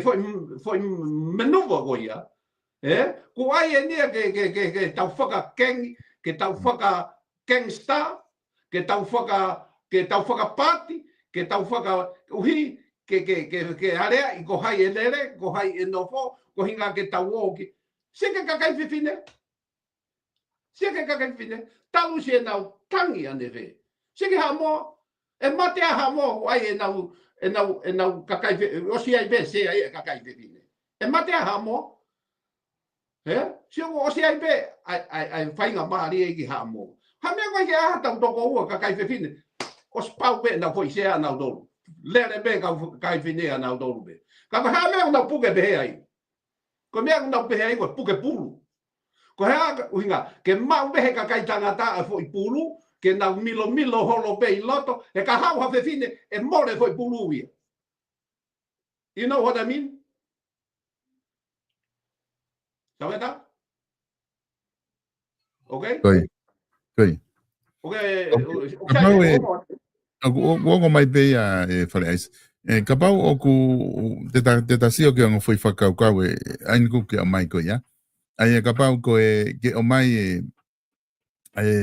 foi menuvo ko ia. Ko ai e nia ke tau faka keng, ke tau faka gangsta, ke tau faka party. Ke tau whaka uhi, ke area i ko hai e lere, ko hai e nofo, ko hinga ke tau oki. Seke kakai whiwhine. Seke kakai whiwhine. Talu si e nau tangi ane whe. Seke ha mo, e matea ha mo, ai e nau kakai whiwhine. Osi ai be, se ai e kakai whiwhine. E matea ha mo. Si o osi ai be, ai whainga maari e ki ha mo. Ha mea koe ke aha tau toko ua kakai whiwhine. Os pau be na foi sea na dolu. Lere be ka finea na dolu be. Ka ha me na puke be ai. Ko me na be ai ko puke pulu. Ko ha uhinga ke mau be ka kai tangata a foi pulu ke na milo holo be loto e ka ha fe fine e more foi pulu wi. You know what I mean? Sabe ta? Okay? Koi. Okay. Wongo mai pe a fale ais. Ka pau o ku te tasio ke ngo foi whakaukau e ain ku ke o mai ko ia. Ai ka pau ko e ke o mai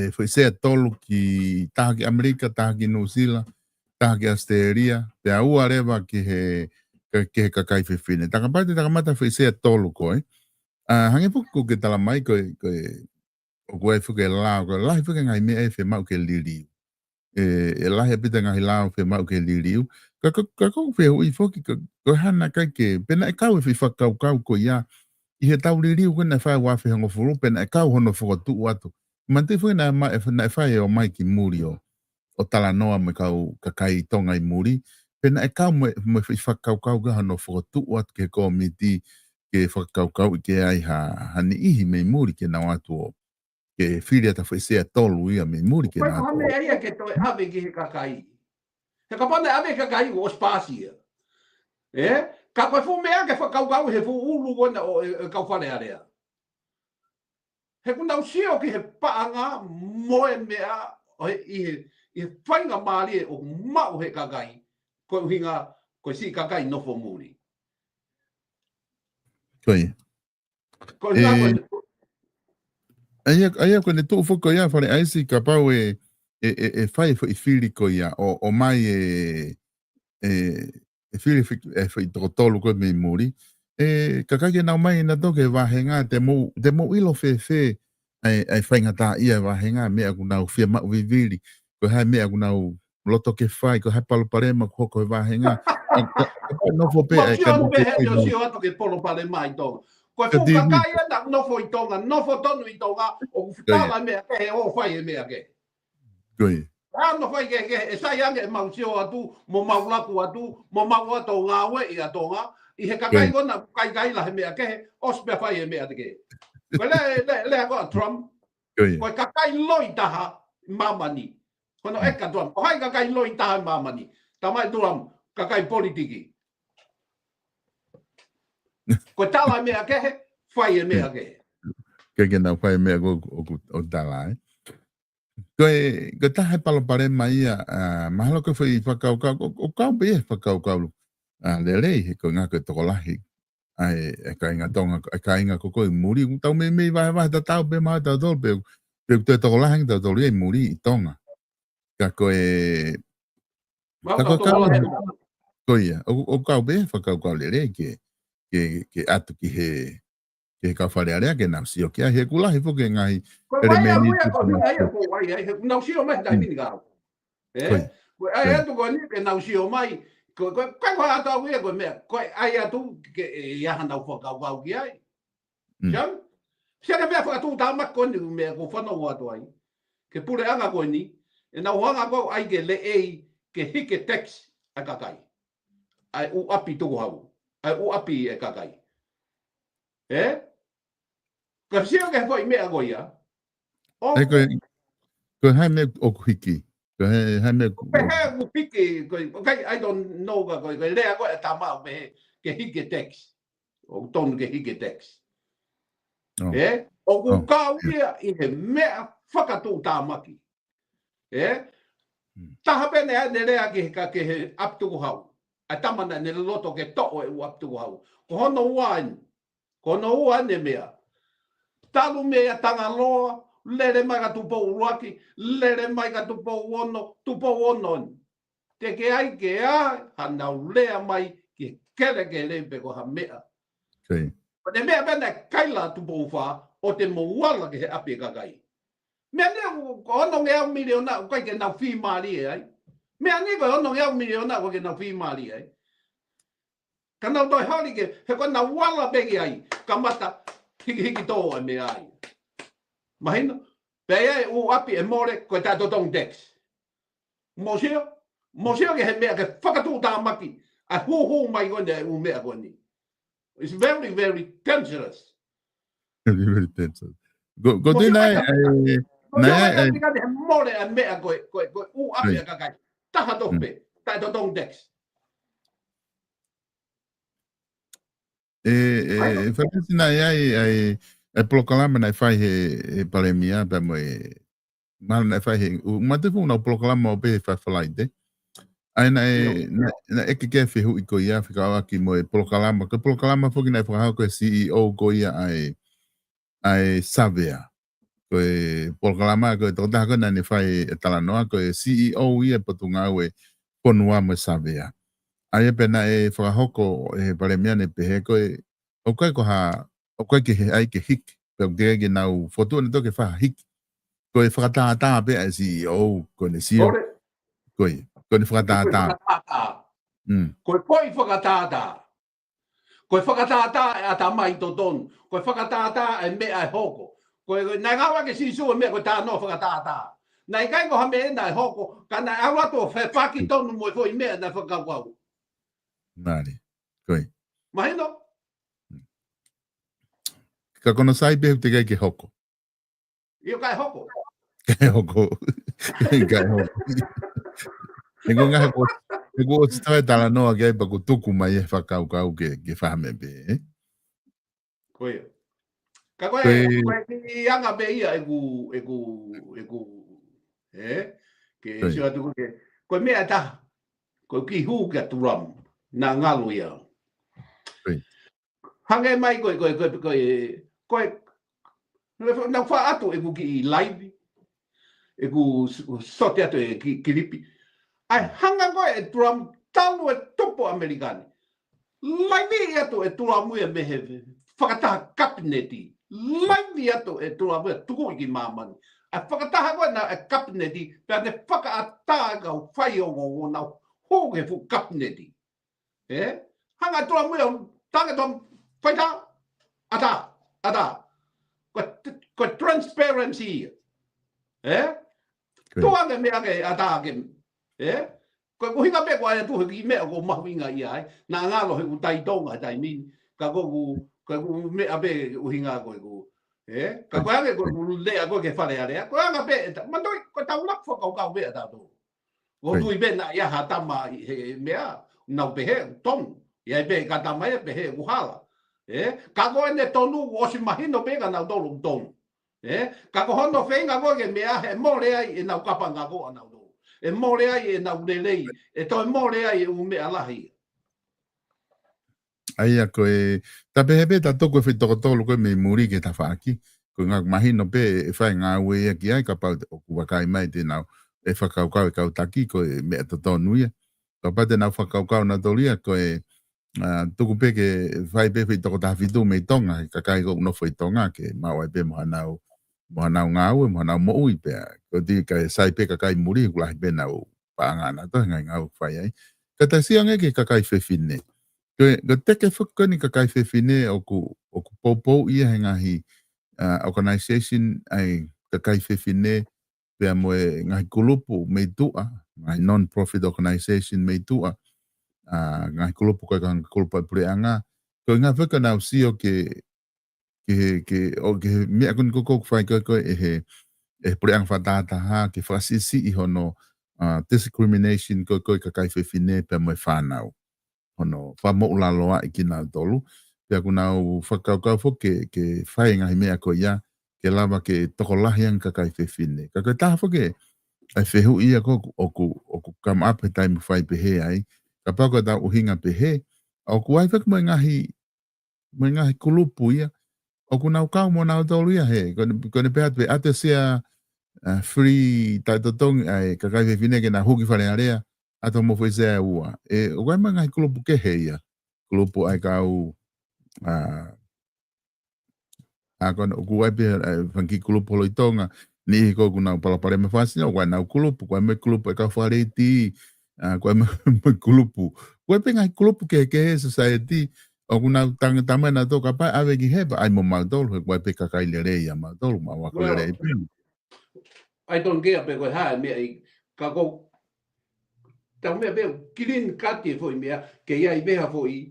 foi se tolu ki taha ki Amerika, taha ki New Zealand, taha ki Australia, pe a ua rewa ki he kakai whiwhine. Taka pau te takamata foi se tolu ko e. Hange puku ke tala mai ko o koe fuke lao, ko lahi fuke ngai mea e whi mau ke liriu. E lahi apita ngahi lao whi mau ke liriu. ka ko fe ui foki ko hana kai ke pena e kau fi fakau ko ia I he tau riri ko na whai wafi hango furu pena e kau hono whakatu atu. Man te whai na whai o mai ki muri o tala noa me kau kakai tonga I muri. Pena e kau me whakau ka hano whakatu atu ke komiti ke whakau I ke ai hani ihi me muri ke nau atu o ke whiria ta whaisea tolu ia me muri ke Pai nau ko atu hame aia ke toi ave ki he kakai. He ka pane ave kakai o spasia. Ka koe fu mea ke whakau he fu ulu wana o kau whare area. He kuna usio ki he paanga moe mea I he whainga maari o mau he kakai. Koe uhinga, koe si kakai nofo muri. Koe. Koe uhinga koe... Aia koe ne tuu whuko ia whare aisi ka pau e whai I whiri ko ia o mai e whiri whi toko tolu koe me muri. Ka kake nau mai na toke wahenga te mo ilo whe ai whainga tā ia wahenga mea ku nau whia mau viviri. Ko hai mea ku nau loto ke whai, ko hai palo parema ko hoko e wahenga. Nofo pe ai ka nofo he o sio atu ke polo parema I tonga. Koe fuka kai ana nofo I tonga, nofo tonu I tonga, o kutala mea ke he o whai e mea ke. Koe. Ano whai ke e sai ange e mau sio atu, mo mau laku atu, mo mau ato ngā ue I atonga, I he kakai kona kai la he mea ke he, ospe whai e mea te ke. Koe le koa Trump, koe kakai loi taha mamani. Kono eka Trump, o hai kakai loi taha mamani. Tamai Trump, kakai politiki. Koe tala mea ke he, whai e mea ke he. Ke nau whai mea o tala, Koe tahe palo pare mai mahalo koe whai whakau o kau pe e whakau kau. Le rei he koe ngā koe toko lahi. Ai ka inga tonga, ka inga koko I muri. Tau me wahe ta tau pe maha tau tolu pe te toko lahi tau tolu I muri I tonga. Ka koe... Ka koe kau koe ia. O kau pe whakau kau le rei ke atu ki he kau whare area ke nau sio kia. He kulahi fo ke ngai... Koe wai a mui a koe ngai a koe wai a nau sio mai dai mini garo. Koe ai atu koe ni ke nau sio mai koe koe ata wia koe mea koe ai atu ke iaha nau whakau ki ai. Siam? Siam mea whakatu tāmak koe ni mea ko whanau atu ai. Ke pure anga koe ni e nau hanga koe ai ke le ei ke hike tex a kakai. Ai u api tuku hau. Ai u api e kakai. Ka sio ke hoi mea koe ia. Koe hai me o kuhiki. Koe hai me... Koe hai o kuhiki. I don't know koe lea koe ta mau me ke hike tex. O tonu ke hike tex. O ku kau ia I he mea whakatū tāmaki. Taha pene a ne lea ke he aptuku hau. A tamana ne loto ke to'o e u aptuku hau. Ko hono uan. Ko hono uan e mea. Talu mea tanga loa. Lere mai ka tupo uruaki, lere mai ka tupo ono. Te ke ai ke a, hanau lea mai ke kere ke lepe ko ha mea. O te mea pena kaila tupo uwha, o te mouala ke he api kakai. Mea ne ko ono ngea miliona, kai ke nau whi maari e ai. Mea ne ko ono ngea miliona, ko ke nau whi maari ai. Ka nau toi hori ke, he ko nau wala pegi ai, ka mata hiki tō ai mea ai. Mahina, pea u api e more koe tātou tong tex. Moseo ke he mea ke whakatū tāmaki a hu mai koe u mea koe ni. It's very, very dangerous. Very dangerous. Go te nai... Nai... He more a mea koe u api a kakai. Taha tope, tātou tong tex. Whakati nai ai... E polokalama nai whai he paremia pa mo e mana nai whai he matufu na polokalama o pe whai whalaite. Ai na eke ke whihu I ko ia whikawa ki mo e polokalama. Ko polokalama whoki nai whakahau ko e CEO ko ia ai Savea. Ko e polokalama ko e tokotaka na ni whai e talanoa ko e CEO ia patungau e ponua mo Savea. Ai e pena e whakahoko e paremia ne pehe ko e o kai ko ha o koe ke ai ke hiki, pe o ke nau fotu ne toke wha hiki. Koe whakatātā pe a CEO, koe ne sio. Koe ne whakatātā. Koe poi whakatātā. Koe whakatātā e ata mai to tonu. Koe whakatātā e mea e hoko. Koe nai ngawa ke sisu e mea koe tā no whakatātā. Nai kai ko hame e nai hoko, ka nai awato whaki tonu mo e fo i mea nai whakawau. Mari, koe. Mahino? Ka kono sai behu te kai ke hoko. Io kai hoko. Kai hoko. Kai hoko. E ko ngaha ko, e ko tstawe tala noa ke pa ko tuku mai e whakaukau ke whahame be, eh? Koe. Ka koe ki anga be ia e ku, ke sio atu ke, koe mea ta, koe ki hu kia turam, na ngalu ia. Hange mai koe, na wha atu e ku ki live, e ku sote atu e ki ripi. Ai hanga koe e turam talu e topo Amerikani. Laivi atu e tulamu e mehe whakataha kabineti. Laivi atu e tulamu e tuku iki mamani. A whakataha koe na e kabineti, pia ne whakaata kau whai o ngō na hōge fu kabineti. Hanga tulamu e tange tom whaita, ata. Koe transparency. Tuange mea ke ata ke. Ko hinga pe ko ai tu ki me ko mahuinga ia ai na ngalo he utai tonga tai min ka ko me abe hinga ko ka ko ave ko le ko ke fale ale ko anga pe mando ko ta una fo ka be ta do ko tu be na ia hata ma me na pe he tom ia be ka ta mai pe he ku hala ka ko ne tonu o si mahino pe ka na do lu tom ka ko hono fenga ko ke me he mo le ai na ka pa nga ko na e more ai e na urelei, e toi more ai e ume alahi. Aia koe, ta pehepe ta toko e whitokotolo koe me muri ke ta whaaki, koe ngā mahino pe e whai ngā ue e ki ai ka pau o kuwakai mai te nau e whakaukau e kautaki koe me ato tonuia. Ka pate nau whakaukau na tolia koe tuku pe ke whai pe whitokota whitu me tonga, ka kai ko unofo i tonga ke mau ai pe moha nau ngā ue, moha nau mo ui pea. Ko ti ka sai pe ka kai muri kulahi pe nau paangana to ngai ngau whai ai. Ka ta siange ke ka kai whewhine. Ko teke whukani ka kai whewhine o ku poupou ia he ngahi organisation ai ka kai whewhine pea moe ngahi kulupu mei tua, ngahi non-profit organisation mei tua, ngahi kulupu koe ka kulupu ai pureanga. Ko ngā whukana au sio ke mea kuni koko whai koe e pureanga whatataha ke whasisi i hono discrimination koe ka kai whewhine pea moe whanau. Hono whamo ulaloa i ki nā tolu. Pea kuna au whakaukau fo ke whai ngahi mea ko ia ke lava ke tokolahiang ka kai whewhine. Ka koe taha fo ke ai whehu ia ko oku come up he taimu whai pehe ai. Ka pako tau uhinga pehe. Oku ai whak moe ngahi kulupu ia. Oku nau kau mo nau tolu ia he. Kone pehat pe ate sea free taitotong ai ka kai whewhine ke na huki whare area. Ato mo foi se ua. O kai manga kulupu ke heia. Kulupu ai kau kona ku ai pe fanki kulupu lo itonga ni ko kuna pala pare me fasi o kai na kulupu ko me kulupu ka fare ti ko me kulupu. Ko pe ngai kulupu ke society o kuna tang tamana to ka pa ave ki heba ai mo mal dol ko pe ka kai le reia mal dol ma wa ko le. Ai don't get pe ko ha me ka ko tau mea bea kilin kati foi mea ke ia i beha foi.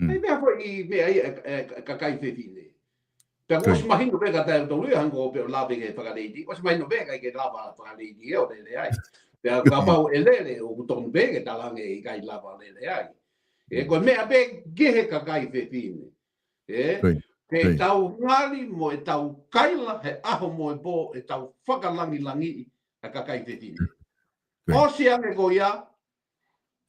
Ai beha foi mea ia ka kai whewhine. Pea os mahino bea ka tau lui hango peo lawe ke whakareiti. Os mahino bea kai ke lawa whakareiti eo lele ai. Pea ka pau e lele o kutonu bea ke talange i kai lawa lele ai. Koe mea bea gehe ka kai whewhine. Ke tau ngari mo e tau kaila he aho mo e bo e tau whakalangi a ka kai whewhine. O siange ko ia,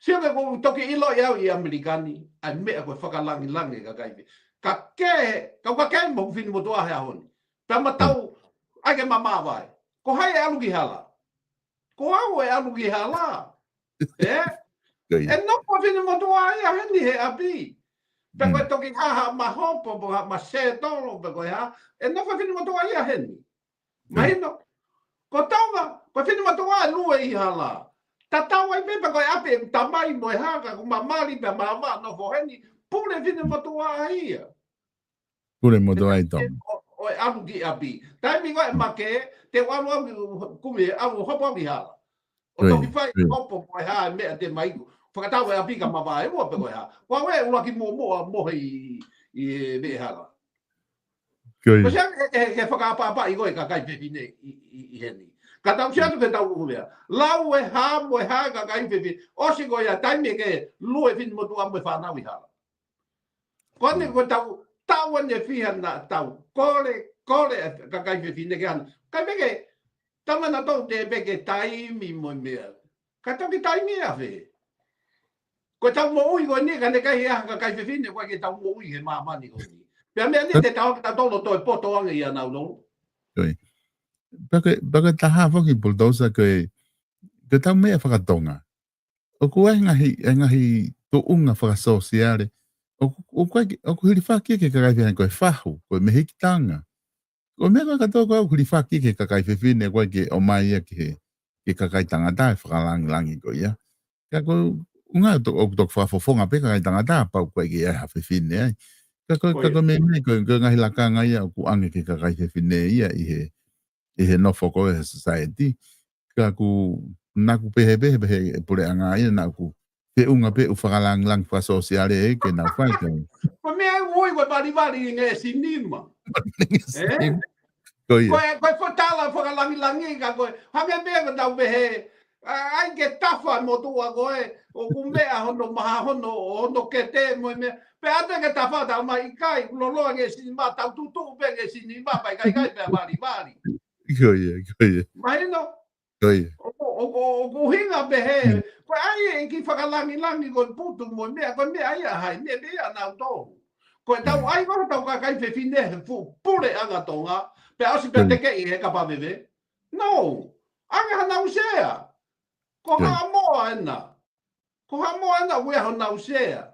siange ko toki ilo iau i Amerikani, ai mea koe whakalangi ka kaiwe. Ka kei mo whini mo tua hea honi. Pea matau, ai ke mamawai. Ko hai e aluki hala. Ko au e aluki hala. E noko whini mo tua ia heni he api. Pea koe toki haha ma hopo, ma se tolo, pea koe ha. E noko whini mo tua ia heni. Mahino. Ko taunga, ko whini matua lue i hala. Tatau ai pepa koe ape tamai mo haka ko mamali pe mama no foheni pule vine motua ia. Pure mo do ai tom. O alu ki api. Tai mi koe make te walu au kume au hopo ki hala. O toki fai hopo koe ha mea te maiku. Whakatau e api ka mawai ua pe koe ha. Wa we ula ki mohe i me hala. Ko sia he whakapapa i koe ka kai pepine i heni. Ka tau sia tu ke tau urea. Lau e ha ka kai pepi. O si koe a taime ke lue fin mo tu amu e whanau i hala. Kone ko tau ane fiha na tau. Kore ka kai pepi ne ke ana. Kai peke tamana tau te peke taimi mo mea. Ka tau ki taimi a fe. Ko tau mo ui koe ni ka ne kai ka kai pepi ne koe ke tau mo ui he mamani koe ni. Pea mea ni te tau ki tau tolo toi poto anga i anau no. Baka taha whaki bulldozer ke tau mea whakatonga. O kua ngahi to unga whakasosiare. O hiri whaki ke kakai whine koe whahu, koe mehikitanga. O mea koe katoa koe hiri whaki ke kakai whine koe ke o mai ia ke kakai tangata e whakalangi koe ia. Ka koe unga o tok whafofonga pe kakai tangata pau koe ke ia whine ai. Ka koe me koe ngahi lakanga ia o ku ange ke kakai whine ia i he nofo koe he society. Ka ku naku pehe e pure anga ia naku pe unga pe whakalang whasosiare e ke nau whai ka. Ko mea ui koe bari nge sinima. Koe Koe whatala whakalangi ka koe. Hange mea ka tau pehe. Ai ke tafa mo tua koe. O ku mea hono maha hono ke te mo mea. Pe ate ke tafa tau mai kai. Loloa nge sinima. Tau tutu pe nge sinima. Pai kai pe bari. Koe. Mahino. Koe. O hinga behe, ko ai ki whakalangi ko putu mo mea, ko mea ia hai, mea nau tō. Ko tau ai ko tau ka kai whine he fu, pure anga tonga, pe ausi pe teke i he ka pawebe. No, anga nau sea. Ko ha moa ena. Ko ha moa ena wea ho nau sea.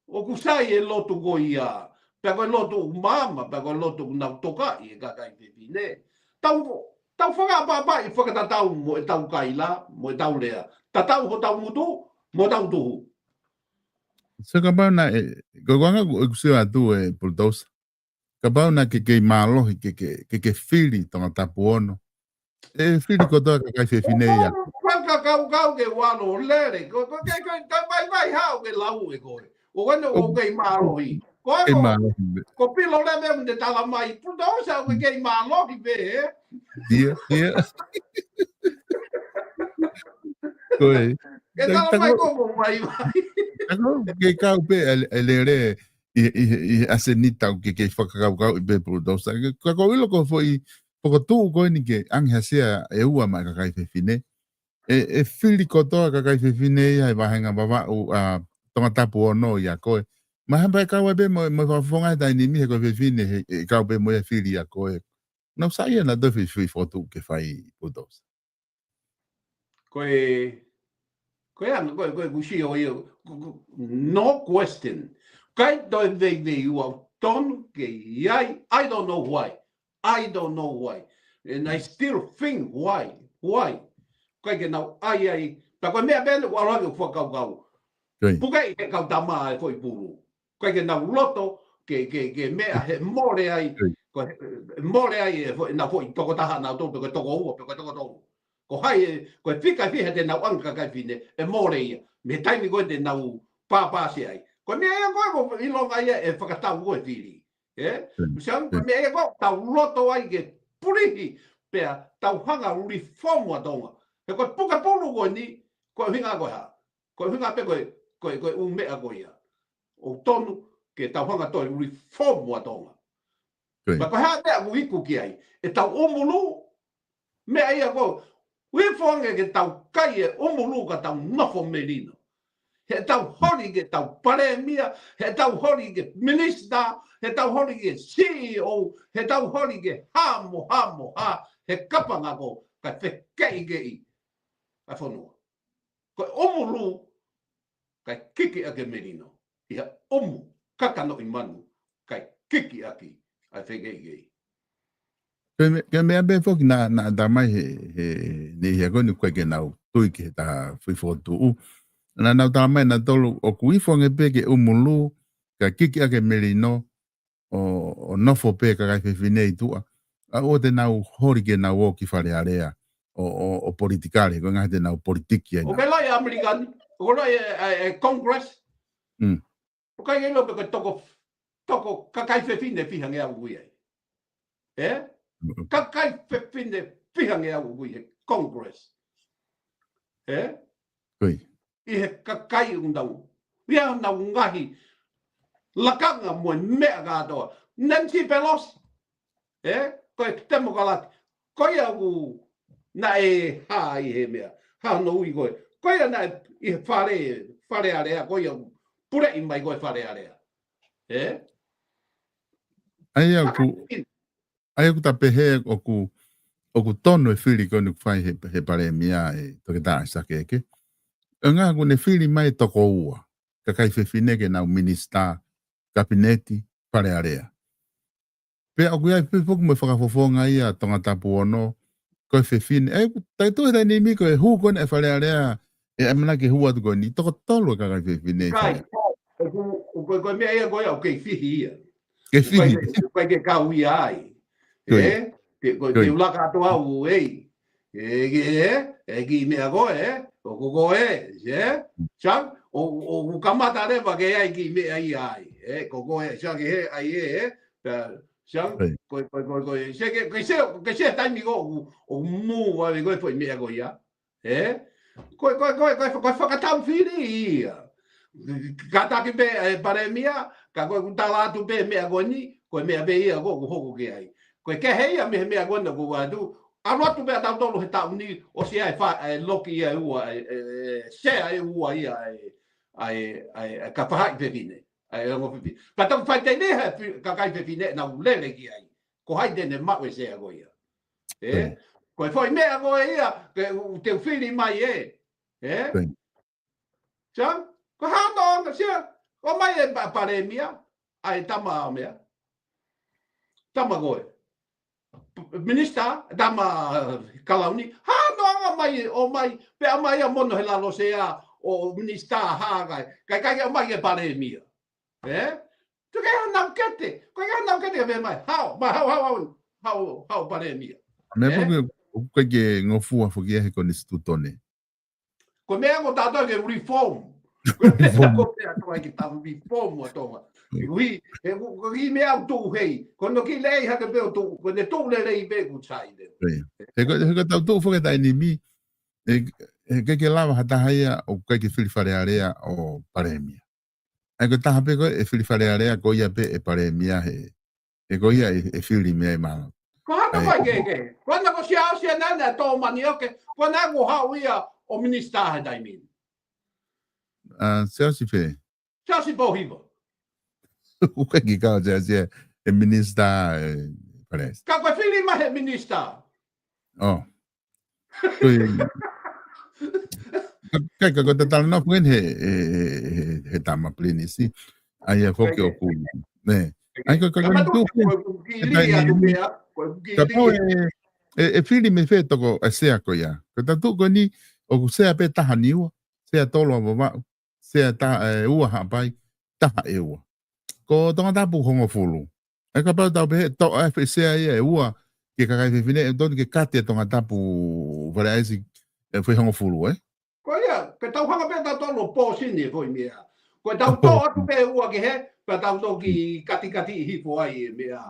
O kusai e lotu ko ia, pe ko lotu mama, pe ko lotu nau toka i ka kai whine. Tau whakapapa i whakatatau mo e tau kaila, mo e tau lea. Tatau ho tau mutu, mo tau tuhu. So ka pau na ko wanga ko kusio atu e bulldozer. Ka pau na ke malohi ke whiri tonga tapu ono. E whiri ko toa ka kai whine ia. Whaka kau ke wano lere, ko vai hao ke lau e koe. O wano o kei malohi. Ko pilo le me te tala mai, bulldozer o kei malohi be, Dia. Koe. Ke tala mai ko mai. Ako ke kau pe ele i asenita ke whakakau i pe bulldozer. Ka ko ilo ko foi poko tu ko ni ke anghasia e ua mai ka kai whine. E whiri ko toa ka kai whine ia e wahenga bawa o tonga tapu ono ia koe. Mahamba kau e pe mo whafonga tai ni mi he ko whine he kau pe mo e whiri a koe. No saia na dofi fotu ke whai bulldozer. Koe kushi o ia, no question. Kai toi vei ua tonu ke iai, I don't know why. And I still think why. Kai ke nau ai, ta koe mea bene ua rangi whakau. Pukai ke kau tama e foi puru. Kai ke nau loto, ke mea he more ai, more ai e na foi toko taha nau tō, pe toko ua, pe toko tō. Ko hai ko fika fiha te nau anka kai fine e more ia me taimi ko te nau pa se ai ko me ia ko i longa ia e whakatau ko e tiri so me ia ko tau loto ai ke purihi pe tau hanga reform atonga e ko puka pulu ko ni ko hinga pe ko me a ko ia o tonu ke tau hanga to reform atonga ma ko ha te a wiku ki ai e tau omulu me ia ko we fonge ke tau kai e omulu ka tau nofo merino. He tau hori ke tau paremia, he tau hori ke minister, he tau hori ke CEO, he tau hori ke hamo, he kapanga ko ka whekei ke i. A whanua. Ko omulu kai kiki ake merino. Ia omu kakano i manu kai kiki aki a whekei ke i. Ke mea be foki na da mai he ne ia goni koe ke nau tui ke ta fui fotu u. Na nau ta mai na tolu o kui fonge pe ke umulu ka kiki ake merino o nofo pe ka kai fefine tua. A o te nau hori ke nau o ki whare area o politikare, ko ngā te nau politiki ai O nau. kai lai Amerikani, o lai Congress. O kai ngelo pe toko kakai fefine fihange au gui ai. Kakai fefine fihange au gui ai, Congress. Koi. I he kakai undau. Ia nau ngahi lakanga mo mea gātoa. Nancy Pelosi. Koe temo kalati. Koe au na e ha i he mea. Ha no ui koe. Koe na i he whare area. Koe au pure i mai koe whare area. Ai au ku ta pehe o ku tono e whiri ko nuk whai he pare mia e toke tā sake eke. Ngā ku ne whiri mai toko ua. Ka kai whewhine ke nau minister, kabineti, pare area. Pe au kuia pe foku me whakafofonga ia tonga tapu ono, koe whewhine. Tai tue tai ni mi koe hu kone e pare area e amana ke hua tu koe ni toko tolo ka kai whewhine. Kai, koe mea ia koe au kei whihi ia. Ke whihi. Koe ke kau ia ai. Koe te ulaka ato au ei. E ki mea koe, o koe, Chang, o kamata rewa ke ai ki mea i ai. Koe, Chang, he ai Chang, koe, se taimi ko o mu wa koe foi mea koe ia. Koe whakatau whiri ia. Ka taki pe pare mea, ka koe kutala atu pe mea koe ni, koe mea pe ia ko hoko ke ai. Koe ke heia mea koe na koe atu, alo atu mea tau tolu he tau ni, o si ai loki ia ua, se ai ua ia ka whahai whewhine. Pa tau whai te neha ka kai whewhine na ulele ki ai. Ko hai tene maue se a koe ia. Koe whai mea koe ia, te whiri mai e. Chang, ko hana anga sia, o mai e pare mea, ai tama mea. Tama koe. Minister, tama kalauni, hana anga mai, o mai, pe a mai a mono he lalo sea, o minister hāgai, kai o mai e pare mea. Tu kai hana kete, koe hana kete me mai, hau pare mea. Me poke koe ke ngofua whuki he kone stutone. Ko mea ko tātou ke reform. Ko mea ko ki tātou reform o tonga. Ui mea au tū hei. Ko no ki lei hake peo tū. Ko ne tū le rei pe ku chai. He ko tau tū whuki tai ni mi. He ke lawa hatahaia o kai ke whiriwhare area o paremia. He ko taha pe koe e whiriwhare area ko ia pe e paremia he. He ko ia e whiri mea i mana. Ko hana whai ke. Ko hana ko sia nana tō mani oke. Ko hana ko hau ia o minister he daimin. Siasi whe. Siasi pohiwa. Uke ki kao sia e minister pares. Ka koe whiri mahe minister. Oh. Kai ka te tala nofu en he tama plini si. Ai e whoke o ku. Ne. Ai ka tu. Ka pau e whiri me whe toko a sea ko ia. Ka tatu ko ni o ku sea pe taha niua. Sea tolo wa wau. Sea taha ua hapai. Taha e ua. Ko tonga tapu hongo fulu. E ka pau tau pe to e sea ia e ua. Ke kakai whiwhine e tonu ke kate tonga tapu whare aisi e whi hongo fulu Ko ia, ke tau hanga pe tau tolo pō sini e fwoi mea. Ko tau tō atu pe ua ke he, pe tau tō ki kati hifo ai e mea.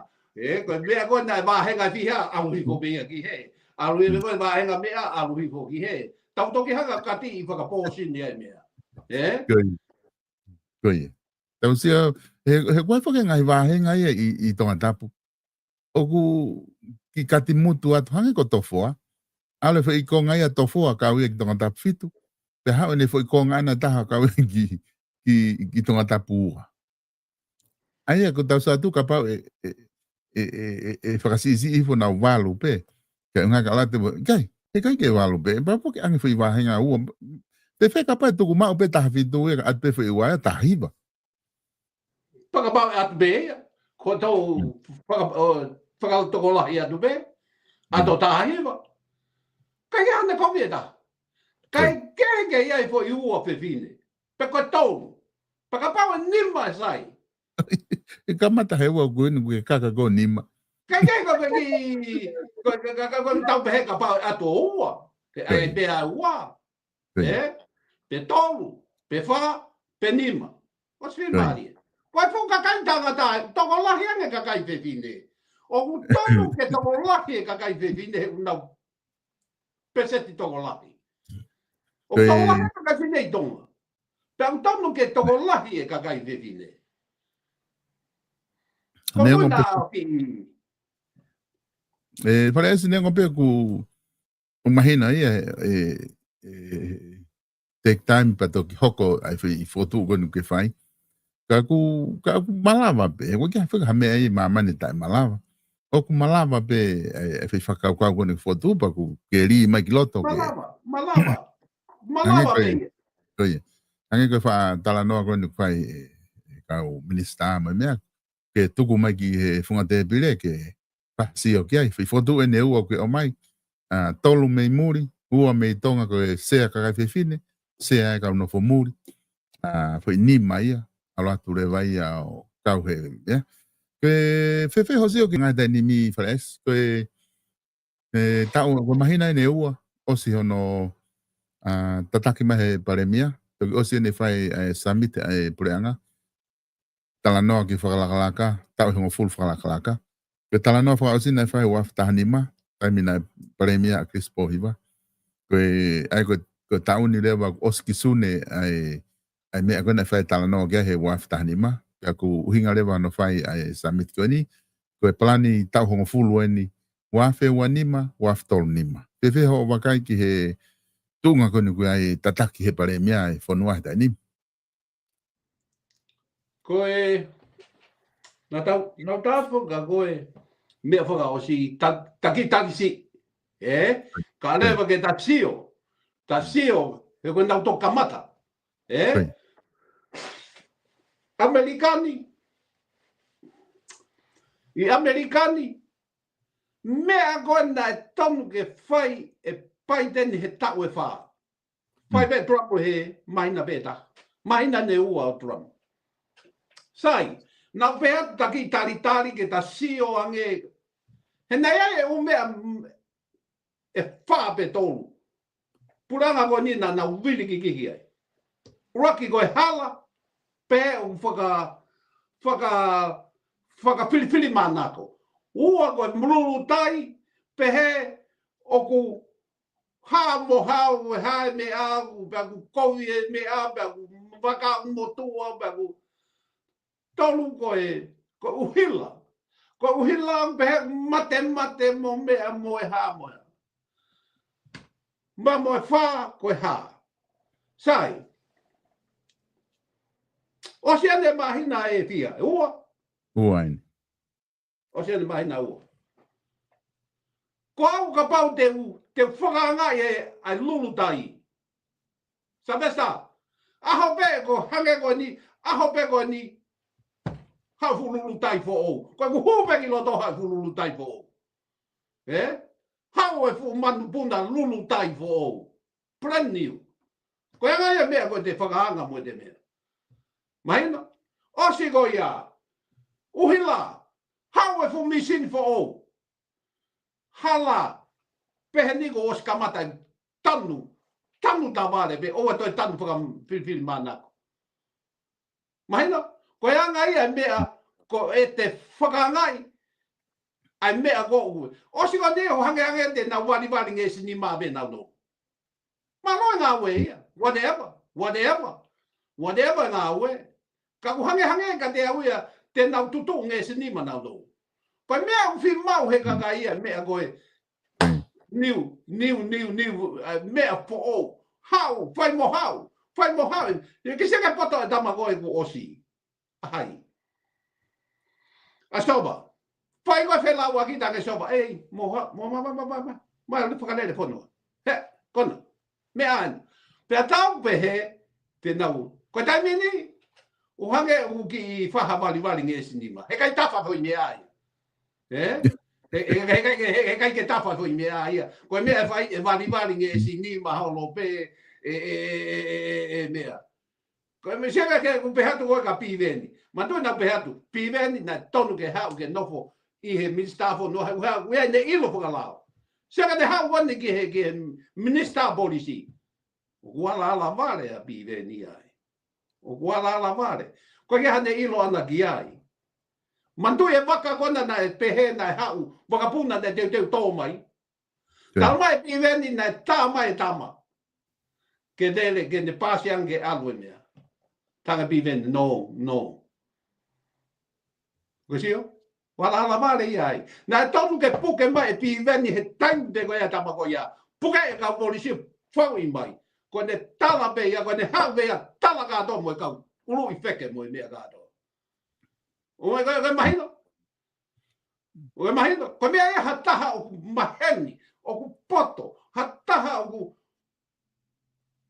Ko mea koe nai wāhenga whiha, alu hifo mea ki he. Alu e koe wāhenga mea, alu hifo ki he. Tau tō ki hanga kati i whaka pō sini ai mea. Koe. Tau sia, he koe whake ngai wāhenga ia i tonga tapu. Oku ki kati mutu atu hange ko tofoa. Ale wha i ko ngai a tofoa ka ue ki tonga tapu fitu. Te hao ne wha i ko ngai na taha ka ue ki tonga tapu ua. Aia ko tau sa tu ka pau e whakasisi ifo na walu pe. Ka unga ka late kai, he kai ke walu pe. Pa poke ange wha i wahenga ua. Te whe ka pai tuku mau pe taha fitu ue ka at pe wha i waia tahiba. Whakapau atu pe, ko tau whakau toko lahi atu pe. Ato tahi wa. Kai ane komi e ta. Kai kenge ia i po i ua pe fine. Pe koe tonu. Pa ka pao nima e sai. E kamata hewa kuenu ke kaka ko nima. Kai ko ki ko tau pe heka pao ato ua. Ke ai pe a ua. Pe tonu, pe fa, pe nima. O swi mari. Koe fu ka kai tangata, toko lahi ane ka kai pe fine. O ku tonu ke toko lahi e ka kai pe fine unau. Peseti toko lahi. O toko lahi ka kai fine i tonga. Pe au tonu ke toko lahi e ka kai pe fine. Ko muna o ki... Parece nengo pe ku umahina ia take time pa to ki hoko ai fi foto go no ke fai. Ka ku malava pe, ko kia whaka hame ai mamani tai malava. O ku malava pe e whi whakau kua kone fotu pa ku ke ri mai ki loto ke. Malava pe. Koe. Ange koe wha tala noa kone kwai kau minista mai mea. Ke tuku mai ki he whunga te pire ke pa si o ki ai. Whi fotu e ne ua ke o mai. Tolu mei muri, ua mei tonga koe sea kakai whiwhine. Sea e kau no fo muri. Whi ni mai ia. Aloha ture vai ao kau he, yeah. Ke fefe hosi o ki ngai tai ni mi whares, koe tau o mahina e ne ua, osi hono tataki mahe paremia, toki osi ne whai summit e pureanga, talanoa ki whakalakalaka, tau hongo full whakalakalaka, ke talanoa whakaosi ne whai waf tahanima, taimina paremia a Crispo hiva, koe ai koe tau ni lewa osi ki sune ai mea kona whai talanoa kia he waf tahanima, kia ku uhinga lewa no whai ai summit koe ni, koe plani tau hongo fulu eni, wafe wanima, waf tolu nima. Pepe ho wakai ki he tunga kone koe ai tataki he pare mea ai whanua he taini. Koe, nā tau ka koe, mea whaka o si taki si, ka lewa ke ta sio, he koe nau tō kamata, Amerikani, i Amerikani, mea koe na e tonu ke whai e pai teni he tau e whā. Whai pe Trump he mahina pēta, mahina ne ua o Trump. Sai, nau pēa taki tari ke ta sio ange, he nei ai e mea e whā pe tonu. Puranga koe nina nau wili ki kiki ai. Uraki koe hala, pē o whaka pili manako. Ua koe mruru tai, pehe o ku mo hao e hae me au, pea ku kowi e me au, pea ku waka motua, pea ku tolu koe uhila. Koe uhila pehe mate mo mea mo e haa moe. Ma mo e wha koe haa. Sai. O si ane mahina e fia, e ua? Ua ene. O si ane mahina ua. Ko au ka pau te whakaanga e ai lulu tai. Sabesta, aho pe ko hange ko ni, aho pe ko ni, hau fu lulu tai fo o. Ko ku hupe ki loto hau fu lulu tai fo o. Hau e fu manu punda lulu tai fo o. Brand new. Ko anga ia mea ko te whakaanga mo te mea. Mahina, o si ko ia, uhila, hau e fu misin fo o. Hala, pehe niko os kamata tanu ta vale, pe oa toi tanu whaka manako. Mahina, ko anga ia mea, ko e te whakangai, ai mea ko ue. O si ko neho hange te na wali nge sini maa me nau no. Ma loa ngā ue ia, whatever ngā ue. Ka ku hange ka te au ia, te nau tutu nge sini ma nau no. Ko mea uwhi mau he kaka ia, mea koe, new, mea po o, hau, whai mo hau. Ki seka poto e tama koe ku osi. Ahai. A soba. Whai koe whelau aki tange soba. Ei, mai uli whakalele whanua. He, kona. Mea anu. Pea tau pehe, te nau. Koe taimini, uhange uki i whaha wali nge sinima. He kai tafa hoi mea ai. e kai ke tafa ko mea ia ko mea fai e vali nge sini ma holo pe e mea ko me chega ke ku pe hatu ka piveni ma tu na pe hatu piveni na tonu ke hau ke nofo I he ministafo no ha we ne ilo po lao chega de hau one ke minister policy wala la vale a piveni ai o wala la vale ko ke hane ilo ana ki ai mandu e waka kona na e pehe na e hau, waka puna na te tō mai. Tau mai piveni na e tā mai tama. Ke dele, ke ne pāsiange alue mea. Tanga piveni, no. Kusio? Wala ala mare iai. Na e tonu ke puke mai e piveni he taim te koea tama koea. Puke e ka polisi whau I mai. Ko ne tala pea, ko ne hau pea, tala kātou mo e kau. Uru I wheke mo e mea kātou. O e mahino. O e mahino. Ko mea e hataha o maheni, o ku poto, hataha o ku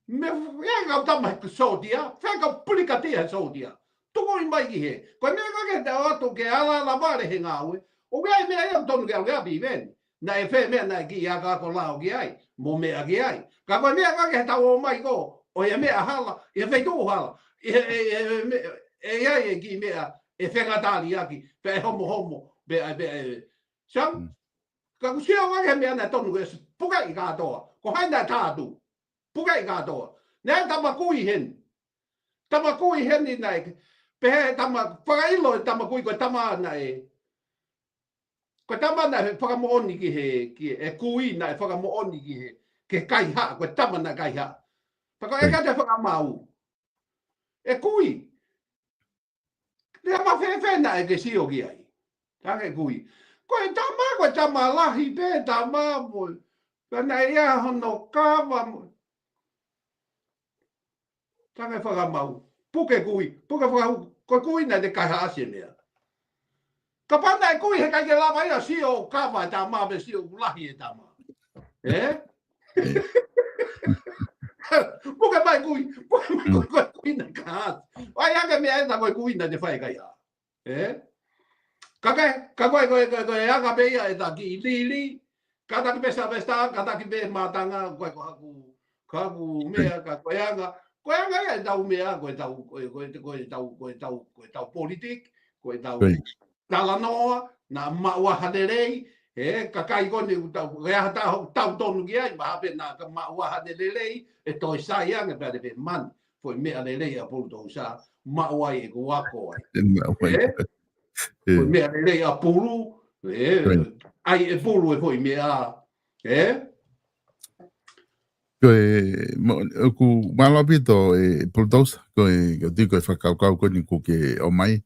me whenga tama he ku sotia, whenga pulikatia he sotia. Tuko I mai ki he. Ko mea kake te ato ke ala vare he ngāwe, o mea mea e tonu ke au kia piveni. Na e whe mea na ki a kako lao ki ai, mo mea ki ai. Ka koe mea kake he tau o mai ko, o e mea hala, e wheitu hala, e ai e ki mea, e whengatari aki, pe homo, Sam, ka kusia wake mea na tonu e puka I katoa, ko haina tātu, puka I katoa. Nea tamakui hen, tamakui hen I nai, pehe whakailo e tamakui ko tama na e, ko tama na e whakamooni ki he, e kui na e whakamooni ki he, ke kaiha, ko tama na kaiha. Pako e kate whakamau, e kui, Nea mawhewhe na e ke sio ki ai. Tange kui. Koe tama lahi pe tama mo. Kana ia hono kawa mo. Tange whakamau. Puke kui. Puke whakau. Koe kui na te kaiha ase mea. Ka pana e kui he kai ke lava ia sio kawa e tama me sio lahi e tama. Puke mai kui. Puke mai koe kui na ka. Ai ake mea e ta koe kui na te whae kai a. Ka koe aka peia e ta ki lili. Ka taki pesa pesta, ka taki pe matanga, koe haku mea, ka koe anga. Koe anga e tau mea, koe tau politik, koe tau talanoa, na maua hanerei, ka kai kone rea tau tonu ki ai, mahape na ka maua hanerei, e toi sai anga pēne pe man, foi mea lerei a pulu sa, maua e kuako ai. Foi mea lerei a pulu, ai e pulu e foi mea, Koe, ku malapito e pultosa, koe tiko e whakaukau koni ko ke o mai,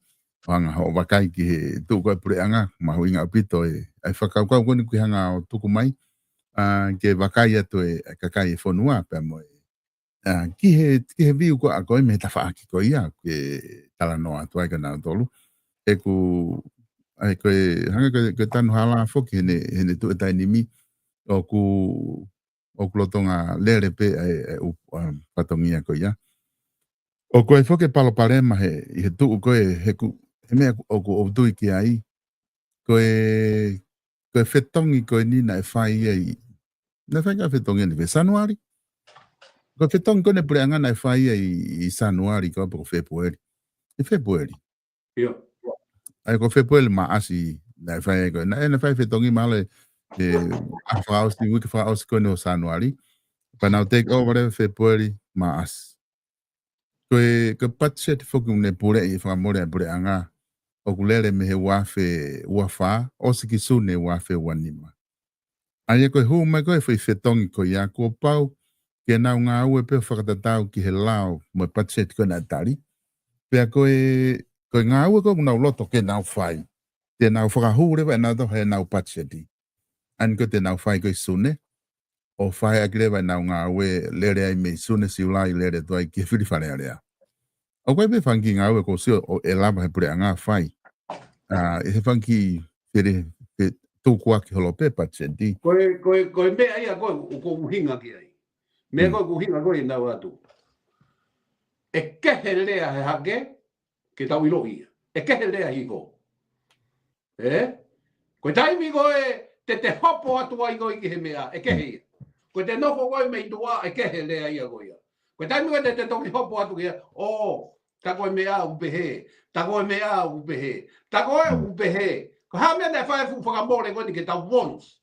hanga ho wakai ki he tuku e pure anga, mahu inga apito e whakaukau koni ki hanga o tuku mai, ke wakai atu e kakai e whonua pe mo e. Ki he viu ko a koe me ta whaaki ko ia, ke tala noa atu ai ka nao tolu, e ku, ai koe, hanga koe tanu hala foki hene tu e taini mi, o ku lotonga lere pe patongia ko ia. O koe foke palo parema he tuu koe he mea o ku o tui ki ai. Koe whetongi koe nina e whai ai. Na whai ka whetongi ni Sanuari. Koe whetongi koe ne pure angana e whai ai I Sanuari koe po Februari. E Februari. Ia. Ai ko Februari ma asi na e whai ai koe. Na e na whai whetongi male a whaos ni wiki whaos koe no Sanuari. But now take over February mas. Koe patse te foku ne pure I whamore a pure anga. O kulere me he wafe wafa, o siki sune wafe wanima. Aia koe hu mai koe whai whetongi koe ia kua pau, ke nau ngā ue pe whakatatau ki he lao mo patse te koe na tari. Pea koe ngā ue koe nau loto ke nau whai. Te nau whakahure wa nau to he nau patse ti. An koe te nau whai koe sune. O whae akire vai nau ngā ue lere ai me sune si ulai lere tuai ki whiri whare area. O koe pe whanki ngā ue ko sio o e lama he pure a ngā whai. E he whanki whiri tūkua ki holo pe patse di. Koe mea ia koe o ko uhinga ki ai. Mea koe uhinga koe nau atu. E kehe lea he hake, ke tau ilo ia. E kehe lea hiko. Ko taimi ko te hopo atu ai ko ki he mea e kehe. Ko te nofo ko me tua e kehe le ai ko ia. Ko taimi ko te toki hopo atu ia o ta ko mea u behe. Ta ko mea u behe. Ta ko u behe. Ko ha mea ne fai fu fa mo le ko ni ke ta wons.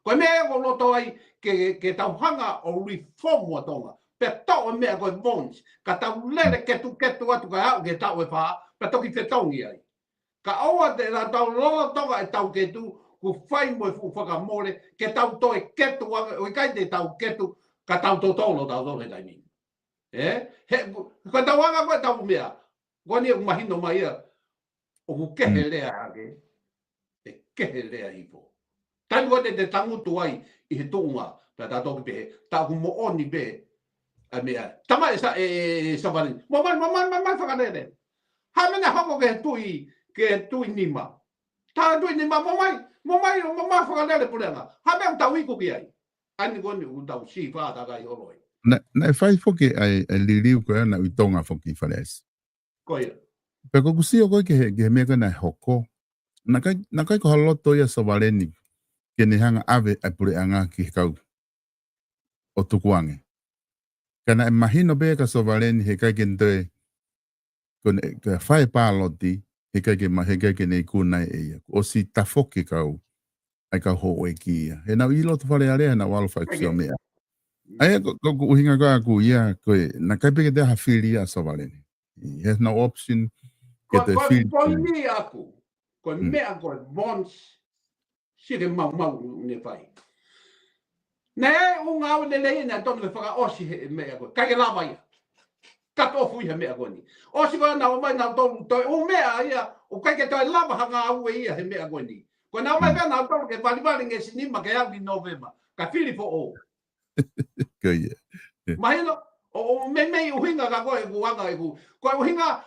Ko mea ko loto ai ke tau hanga o reform wa tonga. Pe tau mea ko wons. Ka tau lele ke tu atu ka au ke tau e fa. Pe toki te tongi ai. Ka aua te la tau lola tonga e tau ke tu ku fai mo fu whakamore ke tau toi ketu o i kai te tau ketu ka tau totolo tau tole taimi. Ko tau anga koe tau mea. Ko ni mahino mai ia o ku kehe lea hake. E kehe lea hipo. Tani ko te tangutu ai i he tuunga ta toki pehe. Tau ku mo oni pe a mea. Tama e savani. Mamai whakanere. Ha mena hoko ke tui nima. Tā tui nima momai whakanere purenga. Ha mea tau iku ki ai. Ani koni u tau si whātaka i horoi. Na fai foke ai liriu koe na utonga foki whales. Koia. Pe ko kusio koe ke mea kana hoko. Na kai ko haloto ia sovareni ke ne hanga ave ai pureanga ki kau o tukuange. Kana e mahino be ka sovareni he kai kentoe kone ka fai pāloti he kai ke nei kunai e ia. O si tafoke kau ai ka ho e ki ia. He nau ilo tu whare area na walo whai kusio mea. Ai ko uhinga ko aku ia koe na kai peke te hawhiri a sovareni. He has no option ke te whiri. Ko ni aku. Ko mea ko bonds sire mau ne fai. Nei o ngau le le na tonu whaka osi he mea ko. Kai ke lava ia. Kato fui he mea ko ni. Osi ko na mai na tonu toi o mea ia o kai ke toi lava hanga au ia he mea ko ni. Ko na mai na tonu ke vali nge sinima ke au ni November. Ka fili fo o. Ko ia. Mahino o me uhinga ka koe ku anga ku. Ko uhinga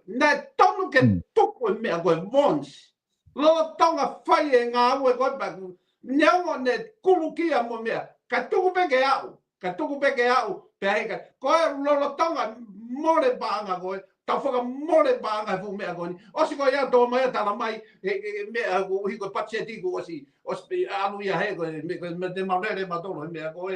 na tonu ke tuku me ko bonds. Lo tonga fai e nga au ko ba ku. Nyango ne kulukia mo mea. Ka tuku peke au. Ka tuku peke au. Pe ka ko lo tonga more banga ko. Ta foka more banga fu mea ko ni. Osi ko ia to mai ta la mai mea ku hi ko patseti ku osi. Osi alu ia he ko me de maulere ma tolo mea ko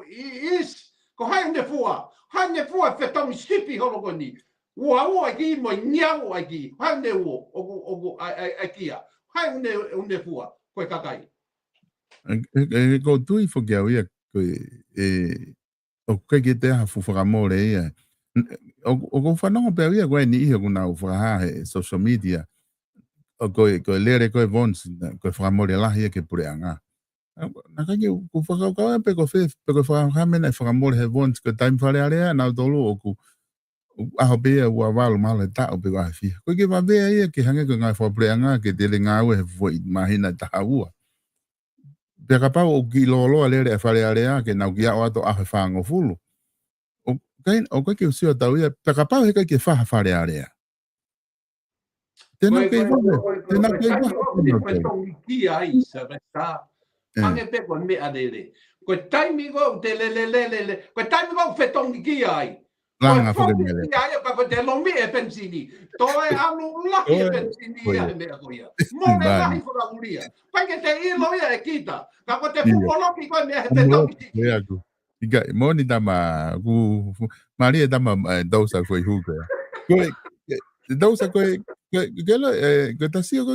is ko hai ne fua fetong sipi holo ko ni ua ki mo nyau ki hai ne o kia hai ne fua ko kakai ko tui fo kia ia ko o kai ke te ha fu more ia o ko whanonga pe ia koe ni iho kuna u whaha social media o ko lere ko vons ko whamore lahi ke pureanga na kai ku whakau pe ko whakamena whakamore he vons ko time whare area na tolu o ku aho bea ua walu mala ta o pe ko ahi ko ke wabea ia ke hange ko ngai whapureanga ke tele ngau he foi mahina ta ua pe ka pau o ki lolo lere whare area ke nau kia o ato aho whango fulu o kai ke usio tau ia pe ka pau he kai ke whare area tēnā kei wahe Ange pe ko me adele. Ko taimi go te le. Ko taimi go fetongi ki ai. Langa fo mele. Ai pa ko te longi e pensini. To e alu la e pensini ia me ko ia. Mo me la fo la uria. Pa ke te ilo ia e kita. Ka ko te fupolo ki ko me fetongi ki. Ia ku. Iga moni dama ku Maria dama dosa foi huga. Ko dosa ko ke tasio ko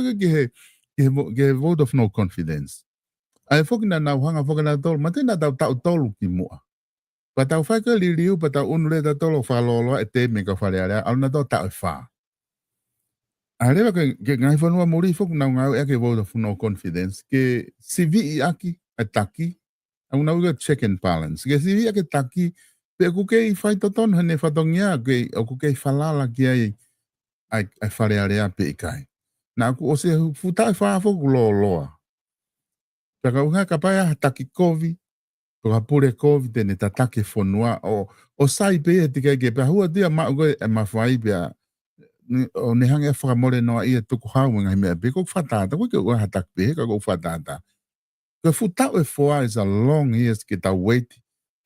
ke vote of no confidence. Ai foki na hanga foki na tolu, mate na tau tolu ki mua. Pa tau whai ka liriu, pa tau unure ta tolu whalolo e te me ka whare area, au na tau e wha. A rewa ke ngai whanua muri foki na ngau eke vote of no confidence, ke sivi i aki e taki, au na uga check and balance. Ke sivi aki taki, pe ku kei whai toton hane whatongia, ke o ku kei whalala ki ai whare area pe ikai. Na aku o se futai wha foku loa. Paka unga kapaya hataki kovi, ko hapure kovi tene tatake fonua o sai pe e tika ke pa hua dia ma go e mawhai pia o ne hange whakamore noa ia tuku hau ngai mea pe ko whatata, ko ke ua hataki pe ka ko whatata. Ko futau e foa is a long years ke ta wait,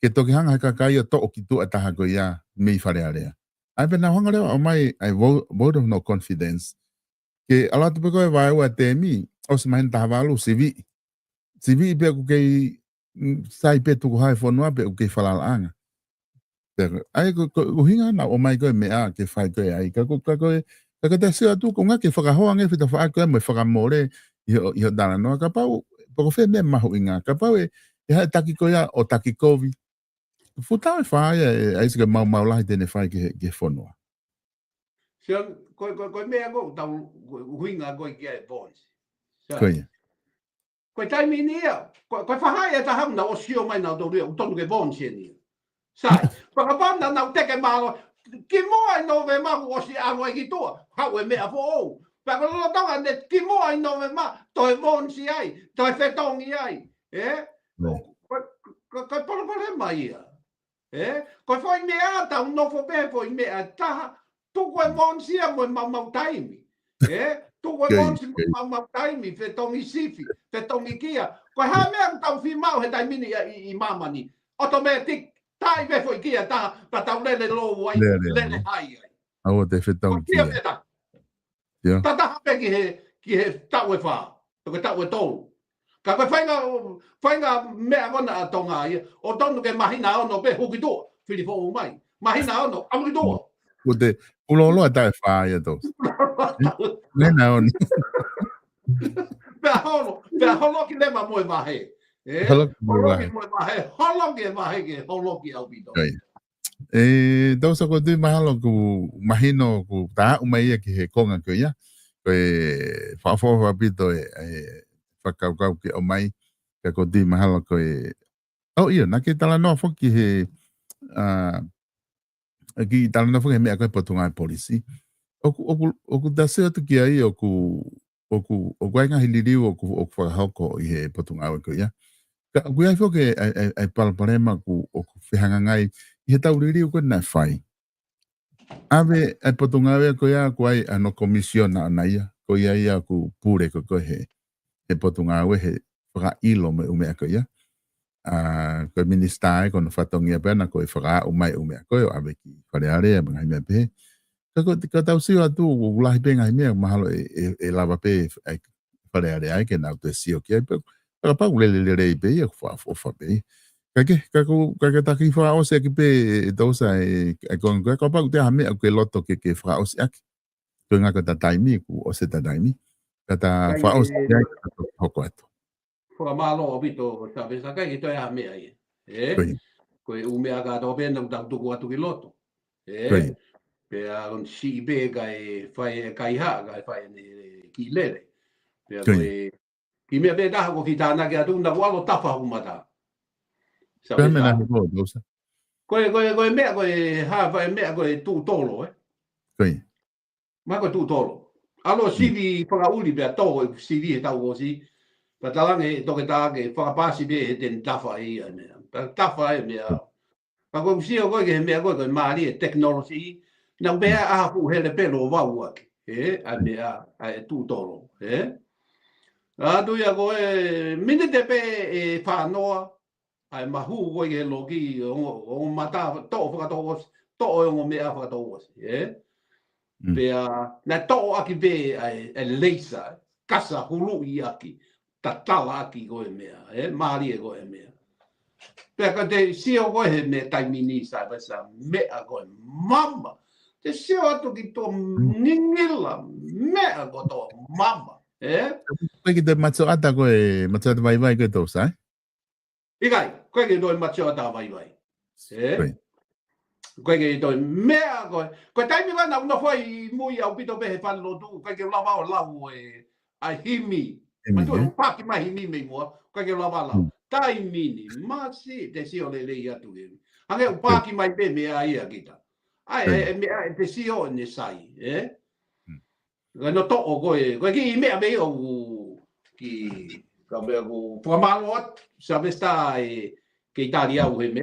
ke toki hanga kakai o to o ki tu ataha ko ia mei whare area. Ai pe na hanga leo o mai ai vote of no confidence, ke ala tu ko vai wa temi o se man tavalu sivi pe ko ke sai pe tu hai fonua pe ke falanga pero ai ko hinga na o mai ko me a ke fai ko ai ka te se tu ko nga ke fa ho nga fita fa ko me fa more yo dala no ka pa po fe me ma ho inga ka pa e ha taki ko ya o taki covid futa fa ai se ma la de ne fa ke fonua Sian, ko mea go tau huinga go ke boys. Koia. Ko tai minia, ko whahai e tahang na o sio mai na do rio, tonu ke bon ni. Sai, pa pa na te ke malo, ki mo ai no ve ma o si amo ki to, ha we mea fo. Pa ko lo tonga ne ki mo ai no ve ma, to e bon si ai, to e fetong ai. Ko pa mai ia. Ko foi mea ta no fo be foi mea ta tu ko monsia mo mau taimi tu ko monsia mau taimi fe tongi sifi fe tongi kia ko ha me tau fi mau he dai mini I mama ni automatic tai ve foi kia ta tau le lo wai le hai au te fe tongi kia ta pe ki he tau e fa to tau e tolu ka ko fainga me agona tonga o tonu ke mahina ono pe hukido filifo mai mahina ono amukido Ute ulolo ta fa ya dos. Nena on. Pe holo ki le ma mo va he. Holo ki mo va he. Holo ki va he ke holo ki au bido. Dos ko tu mahalo ku mahino ku ta umai ki he konga ko ya. Ko fa bido fa kau ki o mai ko tu mahalo ko oh iya na ki tala no fo ki he aqui tá na frente me Portugal polisi oku da certo que aí oku nga hiliri oku fa hoko I Portugal ko ya ka ku ai fo que ai problema ku oku fihanga ngai I ta uriri ko na fai ave ai Portugal ko ya ko ai ano comisiona na ia ko ia ku pure ko he Portugal he fra ilo me ko ya ko minister ko no fatongia pena ko fra umai ko ave ki fare are ngai me pe ko tau si tu la pe ngai me mahalo lava pe fare are ke na te si o ke pa le pe e fa pe ka ta ki fra o se ki pe dosa ko pa te ha me ko loto ke fra o se ak to nga ko ta taimi ku o se ta taimi ka ta fra o se ko ko Fua malo o bito sabe saka ito ya me ai. Ko u me aga do ben no tau tuku atu ki loto. Pe a on si be ga fai kai ha ga fai ni ki lere. Pe a ki me be da ko ki tana ke atu na walo tafa humata. Sabe na ko dosa. Ko me ko ha fai me ko tu tolo Ma ko tu tolo. Alo si vi para uli be to si vi ta wo si Patalange toke take whakapasi be he ten tafa ia mea. Tafa e mea. Pa koe usio koe ke he mea koe maari e teknolosi. Nau mea ahapu hele pelo wau ake. A mea e tūtoro. Atu ia koe mine te pe e whanoa. Ai mahu koe ke loki o mata to'o whakatokos. To'o e o mea whakatokos. Pea na to'o aki be e leisa. Kasa hulu I aki. Tatala aki ko mea mari e ko mea pe ka te sio ko he me taimini sa basa mea ko mama te sio atu ki to ningila mea ko to mama ko ki te matso ata ko matso ata vai ko to sai ikai ko ki do matso ata vai ko ki do mea ko taimi na no foi muy au pito be fa lo tu ko ki lava o lavu ai himi Ma tu paki mai ni me mo ka ke lava la. Tai mini, ma si te si o le atu e. Ange o paki mai pe me ai a kita. Ai me te si o ne sai, no to o ko ki me me o ki ka me ko pamalo sabe sta ke Italia o me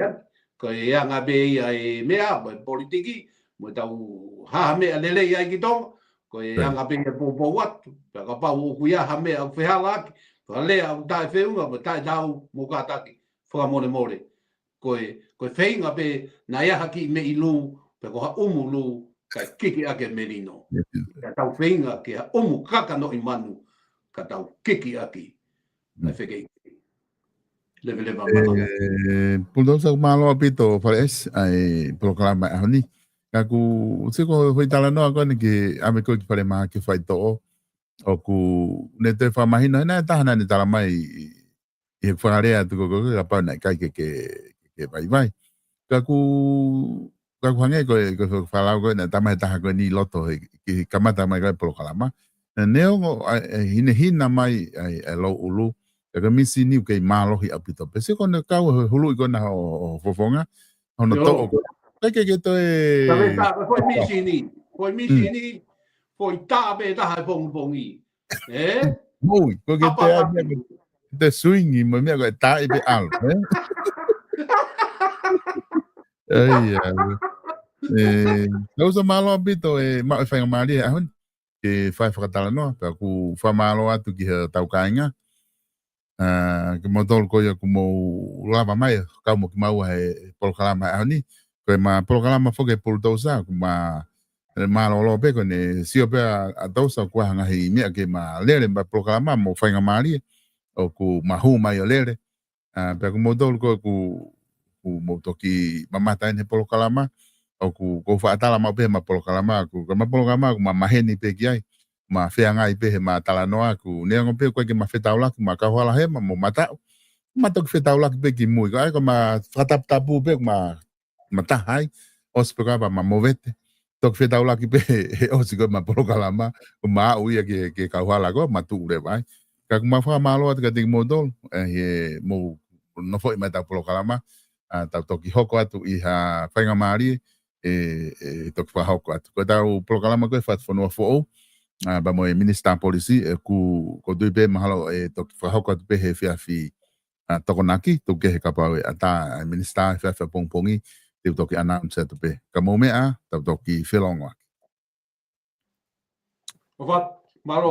ko anga be ai me a politiki mo tau ha me le ai ki to ko anga be po wat ka pa o kuia ha me o fehala ka le au tai feunga mo tai dau mo ka taki fra mole ko feinga be na ia haki me ilu pe ko ha umulu kai kiki ake merino. Ka tau whenga ke a omu kaka no i manu, ka tau kiki ake. Mai whekei. Level malanga. Puldosa malo apito pares ai proclama ahoni. Kaku siko foi tala no agora que ame ko ki pare ma que fai to o ku ne te fa mahina na ta hana ni tala mai e farea tu ko ka pa na kai que vai. Kaku hange ko fala ko na ta mai ta ko ni loto ki kamata mai ka proclama. Neo hina mai ai lo ulu ka misi ni ke malo hi apito pese ko na ka hulu ko na o fofonga ono to que to e foi misi ni foi tabe da hai pong i muy porque te swing y me hago ta e be al lo so malo apito ma fa mali ahun que fa tala no pa ku fa malo atu ki tau kainga que motor ko ya como lava mai ka mo ki mau he programa ani ko ma programa fo que por dosa ma malo lo pe ko ne si o pe a dosa ko hanga hi mi que ma lere ma programa mo fa nga mali o ku ma hu mai lere pe ko motor ko ku mo to ki mama ta ne programa o ku ko fa tala ma pe ma programa ku ma programa ma maheni pe ki ai ma fea ngai pe ma tala no aku ne ngo pe ko ke ma feta ola ma ka hola he ma mo mata to ke feta ola pe ki mui ko ma fatap tapu pe ma mata hai os pe ka ma movete to ke feta ola ki pe os ko ma programa ma u ya ke ka hola ko ma tu re vai ka ma fa ma lo ka ding modol mo no foi ma ta programa ta to ki hoko atu i ha fa nga mari to fa hoko atu ko ta o programa ko fa fo no fo ba mo minister policy ku ko dui be mahalo to fa hoko be he fi to konaki to ke ka pa ata minister fa pongpongi to ki announce to be ka mo me a to ki filonga Wat malo